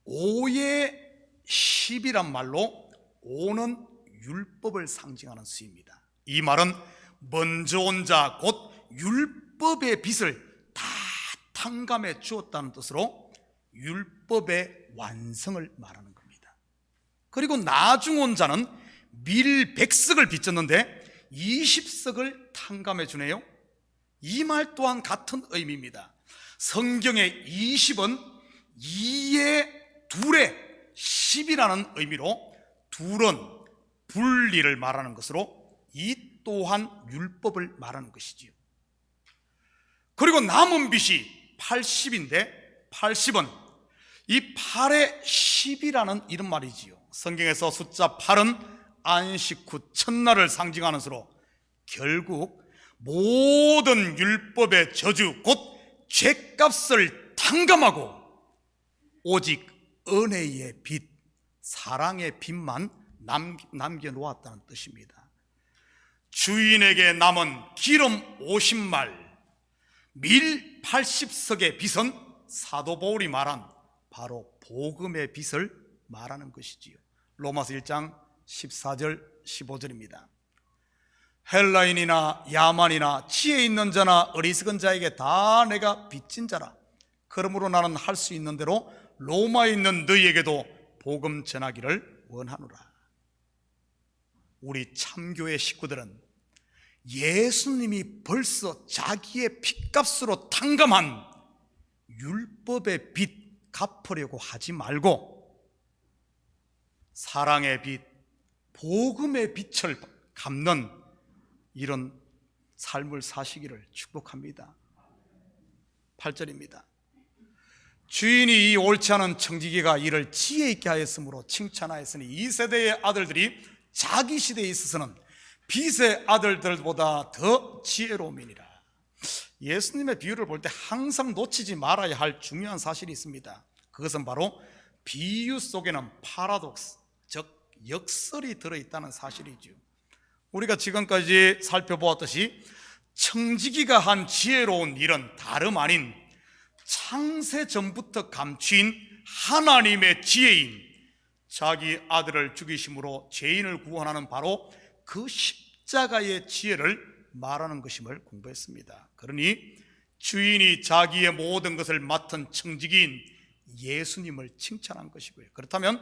5의 10이란 말로 5는 율법을 상징하는 수입니다. 이 말은 먼저 온 자 곧 율법의 빚을 다 탕감해 주었다는 뜻으로 율법의 완성을 말하는 겁니다. 그리고 나중 온 자는 밀100석을 빚졌는데 20석을 탕감해 주네요. 이 말 또한 같은 의미입니다. 성경의 20은 2의 2의 10이라는 의미로 둘은 분리를 말하는 것으로 이 또한 율법을 말하는 것이지요. 그리고 남은 빚이 80인데 80은 이 8의 10이라는 이런 말이지요. 성경에서 숫자 8은 안식 후 첫날을 상징하는 수로 결국 모든 율법의 저주 곧 죄값을 탕감하고 오직 은혜의 빚, 사랑의 빚만 남겨놓았다는 뜻입니다. 주인에게 남은 기름 50말, 밀 80석의 빚은 사도 바울이 말한 바로 복음의 빚을 말하는 것이지요. 로마서 1장 14절 15절입니다. 헬라인이나 야만이나 지혜 있는 자나 어리석은 자에게 다 내가 빚진 자라. 그러므로 나는 할 수 있는 대로 로마에 있는 너희에게도 복음 전하기를 원하노라. 우리 참교회 식구들은 예수님이 벌써 자기의 핏값으로 탕감한 율법의 빚 갚으려고 하지 말고 사랑의 빚, 복음의 빚을 갚는 이런 삶을 사시기를 축복합니다. 8절입니다. 주인이 이 옳지 않은 청지기가 이를 지혜 있게 하였으므로 칭찬하였으니 이 세대의 아들들이 자기 시대에 있어서는 빛의 아들들보다 더 지혜로움이니라. 예수님의 비유를 볼 때 항상 놓치지 말아야 할 중요한 사실이 있습니다. 그것은 바로 비유 속에는 파라독스, 즉 역설이 들어있다는 사실이죠. 우리가 지금까지 살펴보았듯이 청지기가 한 지혜로운 일은 다름 아닌 창세 전부터 감추인 하나님의 지혜인 자기 아들을 죽이심으로 죄인을 구원하는 바로 그 십자가의 지혜를 말하는 것임을 공부했습니다. 그러니 주인이 자기의 모든 것을 맡은 청지기인 예수님을 칭찬한 것이고요. 그렇다면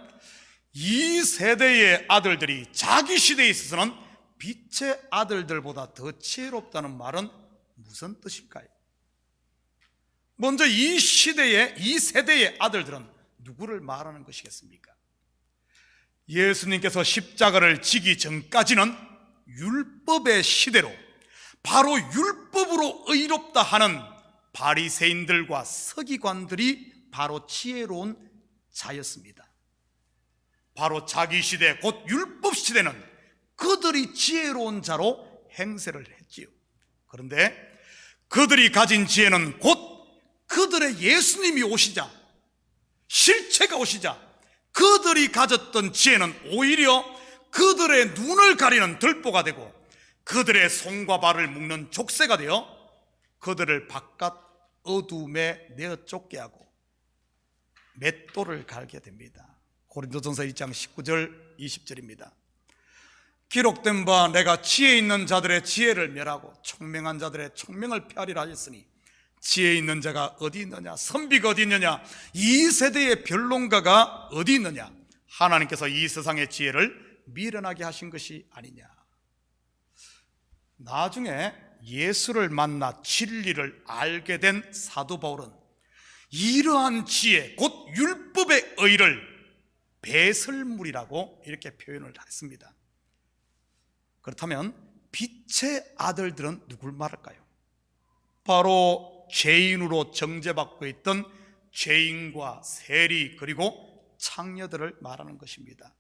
이 세대의 아들들이 자기 시대에 있어서는 빛의 아들들보다 더 지혜롭다는 말은 무슨 뜻일까요? 먼저 이 시대의, 이 세대의 아들들은 누구를 말하는 것이겠습니까? 예수님께서 십자가를 지기 전까지는 율법의 시대로 바로 율법으로 의롭다 하는 바리새인들과 서기관들이 바로 지혜로운 자였습니다. 바로 자기 시대, 곧 율법 시대는 그들이 지혜로운 자로 행세를 했지요. 그런데 그들이 가진 지혜는 곧 그들의 예수님이 오시자, 실체가 오시자 그들이 가졌던 지혜는 오히려 그들의 눈을 가리는 들보가 되고 그들의 손과 발을 묶는 족쇄가 되어 그들을 바깥 어둠에 내어 쫓게 하고 맷돌을 갈게 됩니다. 고린도전서 2장 19절 20절입니다. 기록된 바 내가 지혜 있는 자들의 지혜를 멸하고 총명한 자들의 총명을 폐하리라 하였으니 지혜 있는 자가 어디 있느냐, 선비가 어디 있느냐, 이 세대의 변론가가 어디 있느냐. 하나님께서 이 세상의 지혜를 미련하게 하신 것이 아니냐. 나중에 예수를 만나 진리를 알게 된 사도 바울은 이러한 지혜, 곧 율법의 의를 배설물이라고 이렇게 표현을 했습니다. 그렇다면 빛의 아들들은 누굴 말할까요? 바로 죄인으로 정죄받고 있던 죄인과 세리 그리고 창녀들을 말하는 것입니다.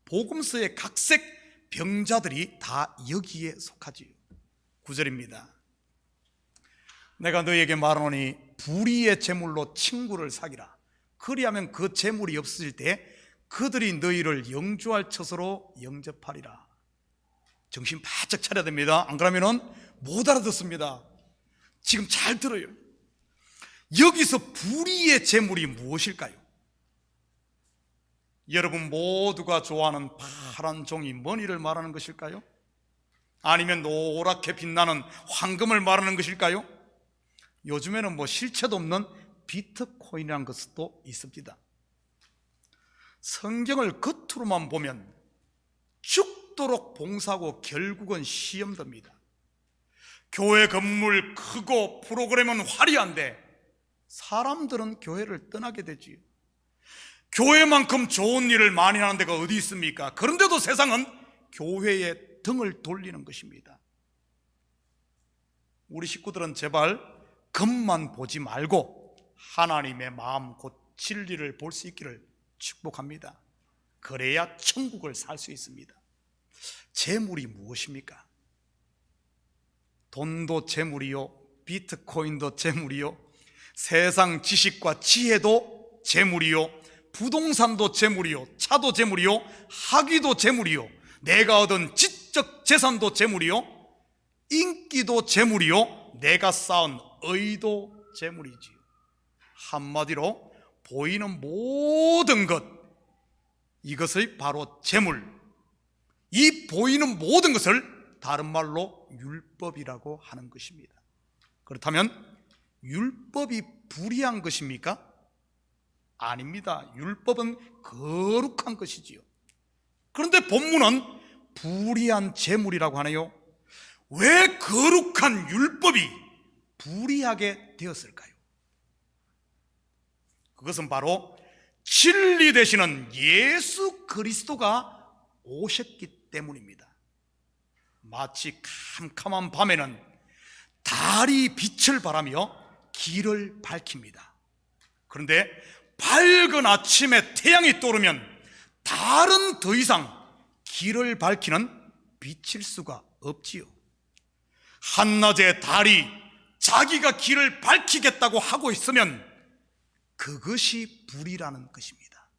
복음서의 각색 병자들이 다 여기에 속하지요. 9절입니다. 내가 너에게 말하노니 불의의 재물로 친구를 사기라. 그리하면 그 재물이 없어질 때 그들이 너희를 영주할 처소로 영접하리라. 정신 바짝 차려야 됩니다. 안 그러면 못 알아듣습니다. 지금 잘 들어요. 여기서 불의의 재물이 무엇일까요? 여러분 모두가 좋아하는 파란 종이 머니를 말하는 것일까요? 아니면 노랗게 빛나는 황금을 말하는 것일까요? 요즘에는 실체도 없는 비트코인이라는 것도 있습니다. 성경을 겉으로만 보면 죽도록 봉사하고 결국은 시험됩니다. 교회 건물 크고 프로그램은 화려한데 사람들은 교회를 떠나게 되지요. 교회만큼 좋은 일을 많이 하는 데가 어디 있습니까? 그런데도 세상은 교회에 등을 돌리는 것입니다. 우리 식구들은 제발 겉만 보지 말고 하나님의 마음 곧 진리를 볼 수 있기를 축복합니다. 그래야 천국을 살 수 있습니다. 재물이 무엇입니까? 돈도 재물이요, 비트코인도 재물이요, 세상 지식과 지혜도 재물이요, 부동산도 재물이요, 차도 재물이요, 학위도 재물이요, 내가 얻은 지적 재산도 재물이요, 인기도 재물이요, 내가 쌓은 의도 재물이지요. 한마디로 보이는 모든 것, 이것의 바로 재물, 이 보이는 모든 것을 다른 말로 율법이라고 하는 것입니다. 그렇다면 율법이 불의한 것입니까? 아닙니다. 율법은 거룩한 것이지요. 그런데 본문은 불의한 재물이라고 하네요. 왜 거룩한 율법이 불의하게 되었을까요? 그것은 바로 진리 되시는 예수 그리스도가 오셨기 때문입니다. 마치 캄캄한 밤에는 달이 빛을 발하며 길을 밝힙니다. 그런데 밝은 아침에 태양이 떠오르면 달은 더 이상 길을 밝히는 빛일 수가 없지요. 한낮에 달이 자기가 길을 밝히겠다고 하고 있으면 그것이 불이라는 것입니다.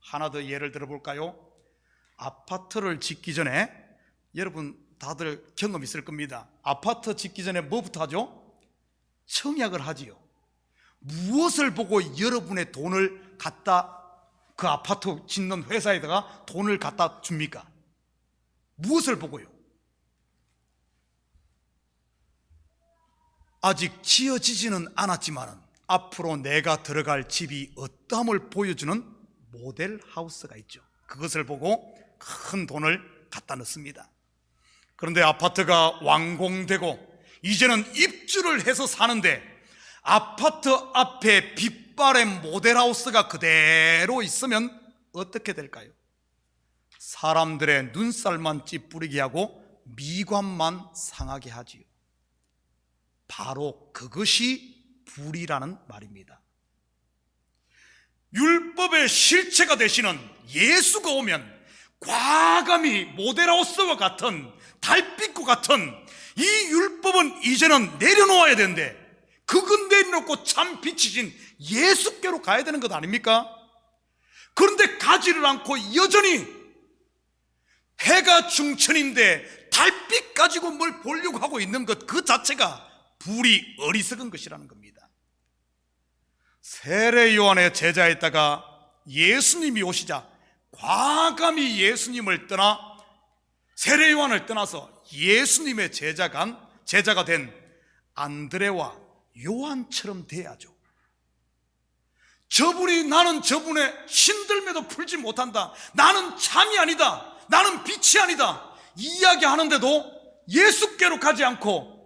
하나 더 예를 들어볼까요? 아파트를 짓기 전에, 여러분 다들 경험 있을 겁니다. 아파트 짓기 전에 뭐부터 하죠? 청약을 하지요. 무엇을 보고 여러분의 돈을 갖다 그 아파트 짓는 회사에다가 돈을 갖다 줍니까? 무엇을 보고요? 아직 지어지지는 않았지만 앞으로 내가 들어갈 집이 어떠함을 보여주는 모델 하우스가 있죠. 그것을 보고 큰 돈을 갖다 넣습니다. 그런데 아파트가 완공되고 이제는 입주를 해서 사는데 아파트 앞에 빛바랜 모델하우스가 그대로 있으면 어떻게 될까요? 사람들의 눈살만 찌푸리게 하고 미관만 상하게 하지요. 바로 그것이 불이라는 말입니다. 율법의 실체가 되시는 예수가 오면 과감히 모델하우스와 같은 달빛과 같은 이 율법은 이제는 내려놓아야 되는데 그건 내려놓고 참 빛이신 예수께로 가야 되는 것 아닙니까? 그런데 가지를 않고 여전히 해가 중천인데 달빛 가지고 뭘 보려고 하고 있는 것 그 자체가 불이 어리석은 것이라는 겁니다. 세례 요한의 제자였다가 예수님이 오시자 과감히 예수님을 떠나 세례 요한을 떠나서 예수님의 제자가 된 안드레와 요한처럼 돼야죠. 나는 저분의 신들매도 풀지 못한다, 나는 참이 아니다, 나는 빛이 아니다 이야기하는데도 예수께로 가지 않고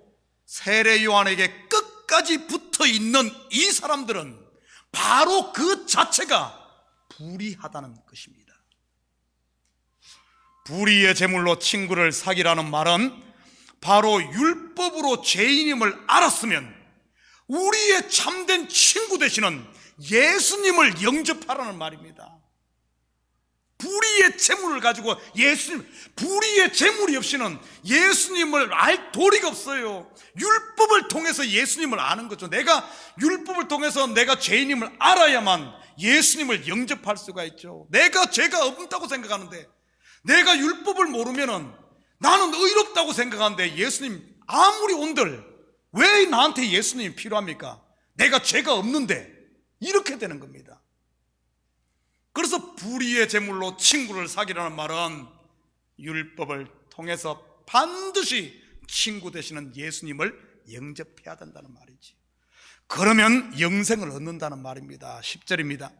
세례 요한에게 끝까지 붙어 있는 이 사람들은 바로 그 자체가 불의하다는 것입니다. 불의의 제물로 친구를 사귀라는 말은 바로 율법으로 죄인임을 알았으면 우리의 참된 친구 되시는 예수님을 영접하라는 말입니다. 불의의 재물을 가지고 불의의 재물이 없이는 예수님을 알 도리가 없어요. 율법을 통해서 예수님을 아는 거죠. 내가 율법을 통해서 내가 죄인임을 알아야만 예수님을 영접할 수가 있죠. 내가 죄가 없다고 생각하는데, 내가 율법을 모르면은 나는 의롭다고 생각하는데 예수님 아무리 온들 왜 나한테 예수님이 필요합니까? 내가 죄가 없는데. 이렇게 되는 겁니다. 그래서 불의의 제물로 친구를 사귀라는 말은 율법을 통해서 반드시 친구 되시는 예수님을 영접해야 된다는 말이지. 그러면 영생을 얻는다는 말입니다. 10절입니다.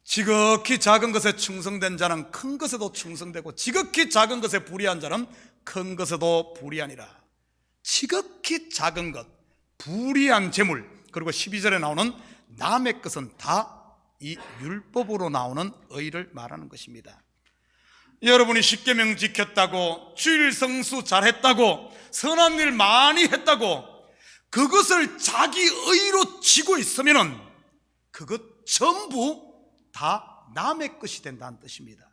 지극히 작은 것에 충성된 자는 큰 것에도 충성되고 지극히 작은 것에 불의한 자는 큰 것에도 불의하니라. 지극히 작은 것, 불의한 재물, 그리고 12절에 나오는 남의 것은 다 이 율법으로 나오는 의를 말하는 것입니다. 여러분이 십계명 지켰다고, 주일 성수 잘했다고, 선한 일 많이 했다고 그것을 자기 의로 지고 있으면은 그것 전부 다 남의 것이 된다는 뜻입니다.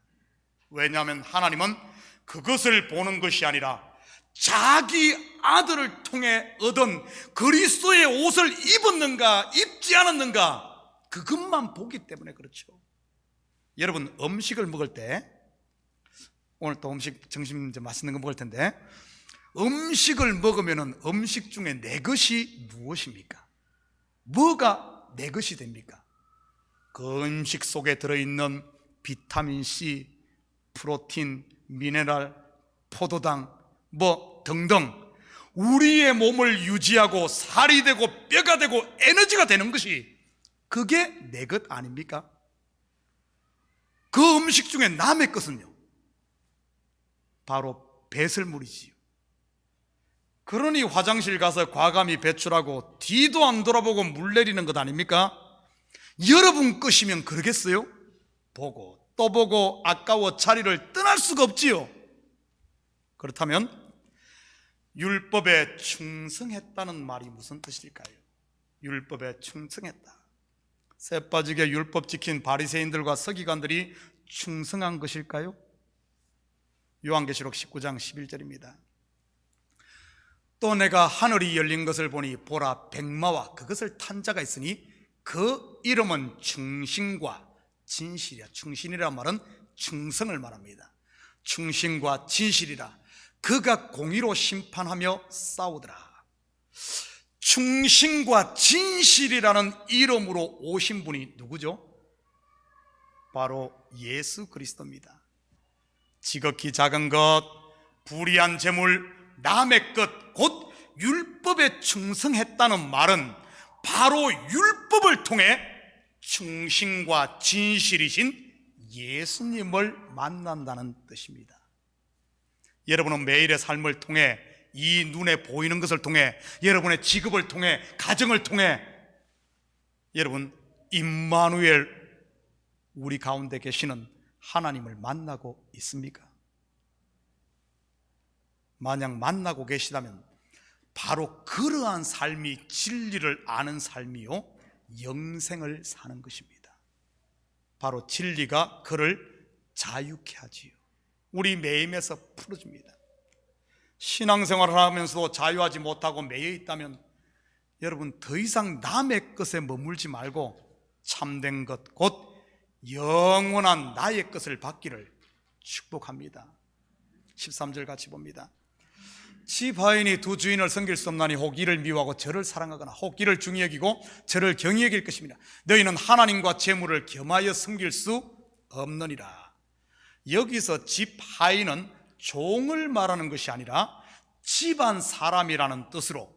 왜냐하면 하나님은 그것을 보는 것이 아니라 자기 아들을 통해 얻은 그리스도의 옷을 입었는가 입지 않았는가 그것만 보기 때문에 그렇죠. 여러분 음식을 먹을 때, 오늘 또 음식 점심 맛있는 거 먹을 텐데, 음식을 먹으면 음식 중에 내 것이 무엇입니까? 뭐가 내 것이 됩니까? 그 음식 속에 들어있는 비타민C, 프로틴, 미네랄, 포도당 등등 우리의 몸을 유지하고 살이 되고 뼈가 되고 에너지가 되는 것이 그게 내 것 아닙니까? 그 음식 중에 남의 것은요 바로 배설물이지요. 그러니 화장실 가서 과감히 배출하고 뒤도 안 돌아보고 물 내리는 것 아닙니까? 여러분 것이면 그러겠어요? 보고 또 보고 아까워 자리를 떠날 수가 없지요. 그렇다면 율법에 충성했다는 말이 무슨 뜻일까요? 율법에 충성했다. 새 빠지게 율법 지킨 바리새인들과 서기관들이 충성한 것일까요? 요한계시록 19장 11절입니다. 또 내가 하늘이 열린 것을 보니 보라 백마와 그것을 탄 자가 있으니 그 이름은 충신과 진실이야. 충신이란 말은 충성을 말합니다. 충신과 진실이라. 그가 공의로 심판하며 싸우더라. 충신과 진실이라는 이름으로 오신 분이 누구죠? 바로 예수 그리스도입니다. 지극히 작은 것, 불의한 재물, 남의 것, 곧 율법에 충성했다는 말은 바로 율법을 통해 충신과 진실이신 예수님을 만난다는 뜻입니다. 여러분은 매일의 삶을 통해, 이 눈에 보이는 것을 통해, 여러분의 직업을 통해, 가정을 통해 여러분 임마누엘, 우리 가운데 계시는 하나님을 만나고 있습니까? 만약 만나고 계시다면 바로 그러한 삶이 진리를 아는 삶이요 영생을 사는 것입니다. 바로 진리가 그를 자유케 하지요. 우리 매임에서 풀어줍니다. 신앙생활을 하면서도 자유하지 못하고 매여 있다면 여러분 더 이상 남의 것에 머물지 말고 참된 것, 곧 영원한 나의 것을 받기를 축복합니다. 13절 같이 봅니다. 집 하인이 두 주인을 섬길 수 없나니 혹 이를 미워하고 저를 사랑하거나 혹 이를 중히 여기고 저를 경히 여길 것입니다. 너희는 하나님과 재물을 겸하여 섬길 수 없느니라. 여기서 집 하인은 종을 말하는 것이 아니라 집안 사람이라는 뜻으로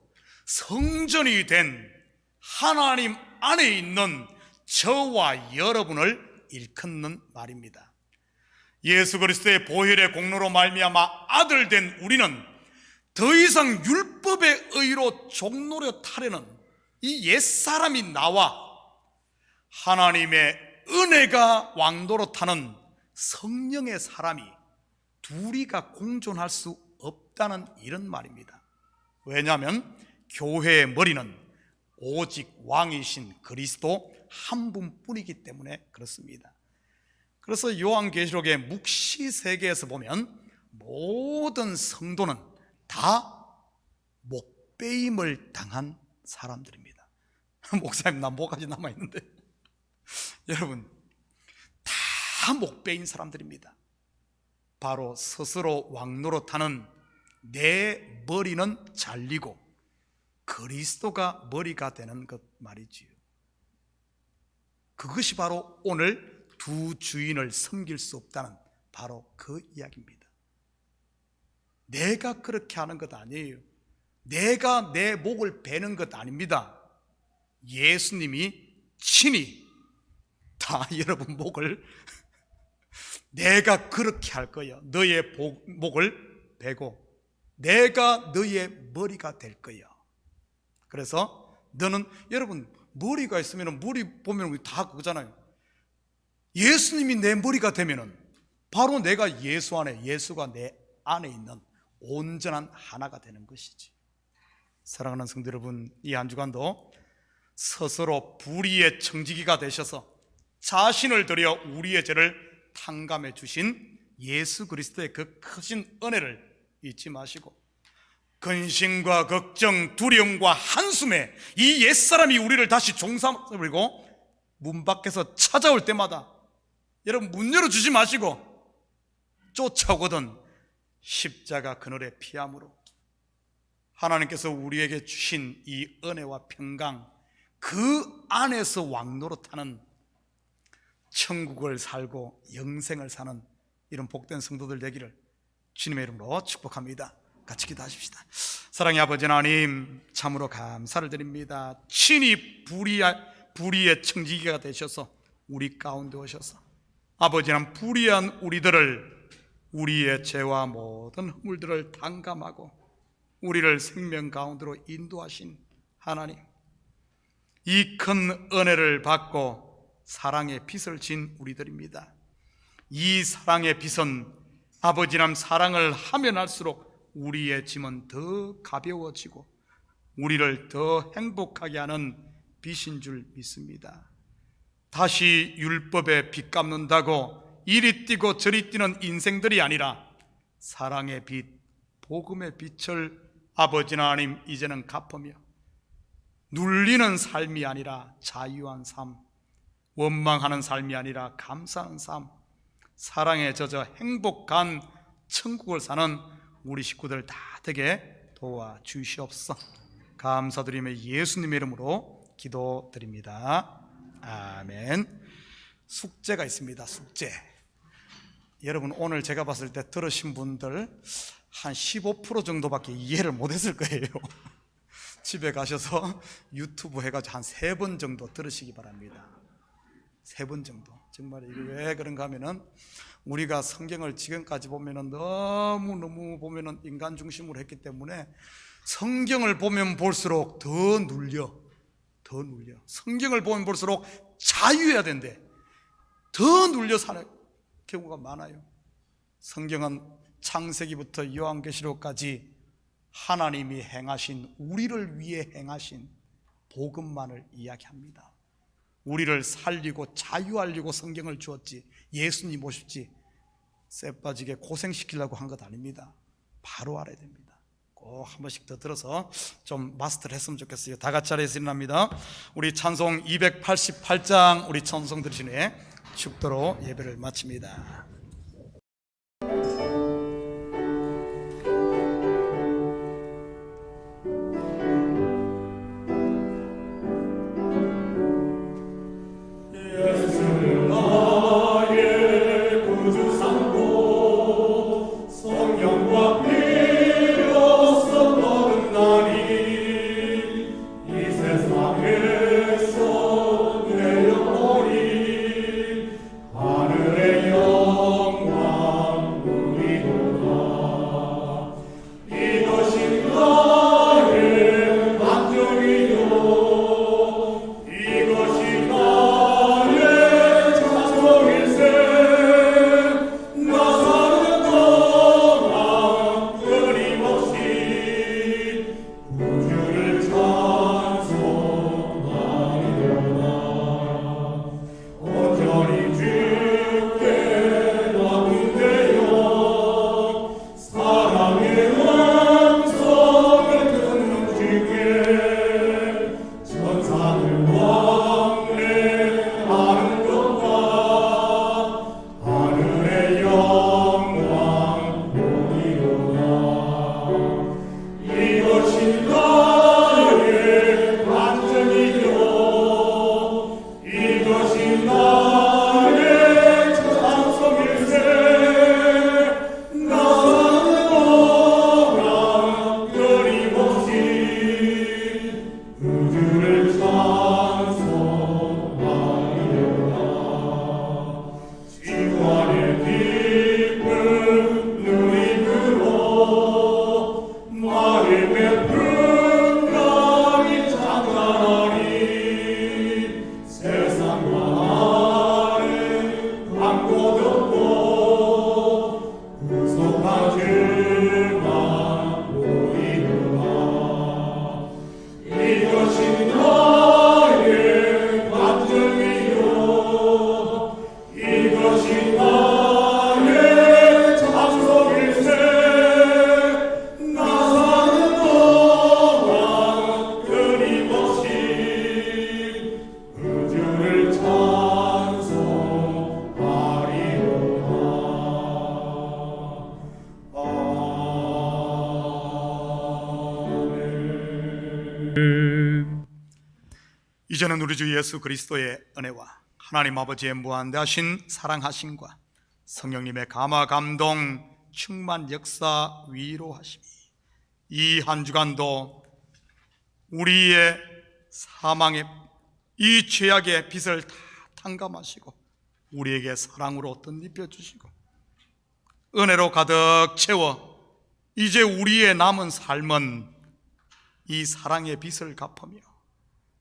성전이 된 하나님 안에 있는 저와 여러분을 일컫는 말입니다. 예수 그리스도의 보혈의 공로로 말미암아 아들 된 우리는 더 이상 율법의 의로 종노릇 하려는 이 옛사람이 나와 하나님의 은혜가 왕노릇하는 성령의 사람이 둘이가 공존할 수 없다는 이런 말입니다. 왜냐하면 교회의 머리는 오직 왕이신 그리스도 한 분뿐이기 때문에 그렇습니다. 그래서 요한계시록의 묵시세계에서 보면 모든 성도는 다 목배임을 당한 사람들입니다. 목사님, 나 뭐까지 남아있는데 여러분 다 목배인 사람들입니다. 바로 스스로 왕노릇하는 내 머리는 잘리고 그리스도가 머리가 되는 것 말이지요. 그것이 바로 오늘 두 주인을 섬길 수 없다는 바로 그 이야기입니다. 내가 그렇게 하는 것 아니에요. 내가 내 목을 베는 것 아닙니다. 예수님이 친히 다 여러분 목을 내가 그렇게 할 거야. 너의 목을 베고 내가 너의 머리가 될 거야. 그래서 너는 여러분 머리가 있으면 머리 보면 다 그거잖아요. 예수님이 내 머리가 되면은 바로 내가 예수 안에, 예수가 내 안에 있는 온전한 하나가 되는 것이지. 사랑하는 성도 여러분, 이 한 주간도 스스로 불의의 청지기가 되셔서 자신을 들여 우리의 죄를 탕감해 주신 예수 그리스도의 그 크신 은혜를 잊지 마시고 근심과 걱정, 두려움과 한숨에 이 옛사람이 우리를 다시 종삼으리고 문 밖에서 찾아올 때마다 여러분 문 열어주지 마시고 쫓아오거든 십자가 그늘의 피함으로 하나님께서 우리에게 주신 이 은혜와 평강, 그 안에서 왕노릇하는 천국을 살고 영생을 사는 이런 복된 성도들 되기를 주님의 이름으로 축복합니다. 같이 기도하십시다. 사랑의 아버지 하나님, 참으로 감사를 드립니다. 친히 불의의 청지기가 되셔서 우리 가운데 오셔서 아버지는 불의한 우리들을, 우리의 죄와 모든 허물들을 탕감하고 우리를 생명 가운데로 인도하신 하나님, 이 큰 은혜를 받고 사랑의 빚을 진 우리들입니다. 이 사랑의 빚은 아버지는 사랑을 하면 할수록 우리의 짐은 더 가벼워지고 우리를 더 행복하게 하는 빛인 줄 믿습니다. 다시 율법에 빚 갚는다고 이리 뛰고 저리 뛰는 인생들이 아니라 사랑의 빛, 복음의 빛을 아버지 하나님 이제는 갚으며 눌리는 삶이 아니라 자유한 삶, 원망하는 삶이 아니라 감사하는 삶, 사랑에 젖어 행복한 천국을 사는 우리 식구들 다 되게 도와주시옵소서. 감사드리며 예수님의 이름으로 기도드립니다. 아멘. 숙제가 있습니다. 숙제. 여러분 오늘 제가 봤을 때 들으신 분들 한 15% 정도밖에 이해를 못했을 거예요. 집에 가셔서 유튜브 해가지고 한 3번 정도 들으시기 바랍니다. 3번 정도. 정말 이게 왜 그런가 하면은 우리가 성경을 지금까지 보면은 너무 보면은 인간 중심으로 했기 때문에 성경을 보면 볼수록 더 눌려. 성경을 보면 볼수록 자유해야 된대. 더 눌려 사는 경우가 많아요. 성경은 창세기부터 요한계시록까지 하나님이 행하신, 우리를 위해 행하신 복음만을 이야기합니다. 우리를 살리고 자유하려고 성경을 주었지, 예수님 오셨지 쎄 빠지게 고생시키려고 한 것 아닙니다. 바로 알아야 됩니다. 꼭 한 번씩 더 들어서 좀 마스터를 했으면 좋겠어요. 다 같이 하리에서 일어납니다. 우리 찬송 288장 우리 찬송 들으신 후에 축도로 예배를 마칩니다. 이제는 우리 주 예수 그리스도의 은혜와 하나님 아버지의 무한대하신 사랑하심과 성령님의 감화 감동 충만 역사 위로하심이 이 한 주간도 우리의 사망의 이 죄악의 빚을 다 탕감하시고 우리에게 사랑으로 덧입혀 주시고 은혜로 가득 채워 이제 우리의 남은 삶은 이 사랑의 빚을 갚으며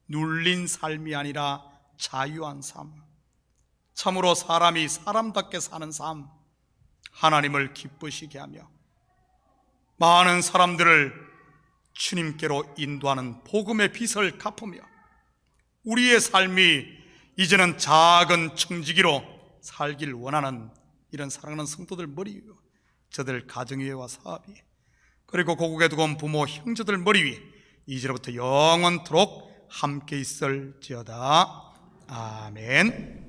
눌린 삶이 아니라 자유한 삶, 참으로 사람이 사람답게 사는 삶, 하나님을 기쁘시게 하며 많은 사람들을 주님께로 인도하는 복음의 빚을 갚으며 우리의 삶이 이제는 작은 청지기로 살길 원하는 이런 사랑하는 성도들 머리 위에, 저들 가정 위에와 사업 위에, 그리고 고국에 두고 온 부모 형제들 머리 위에 이제로부터 영원토록 함께 있을지어다. 아멘.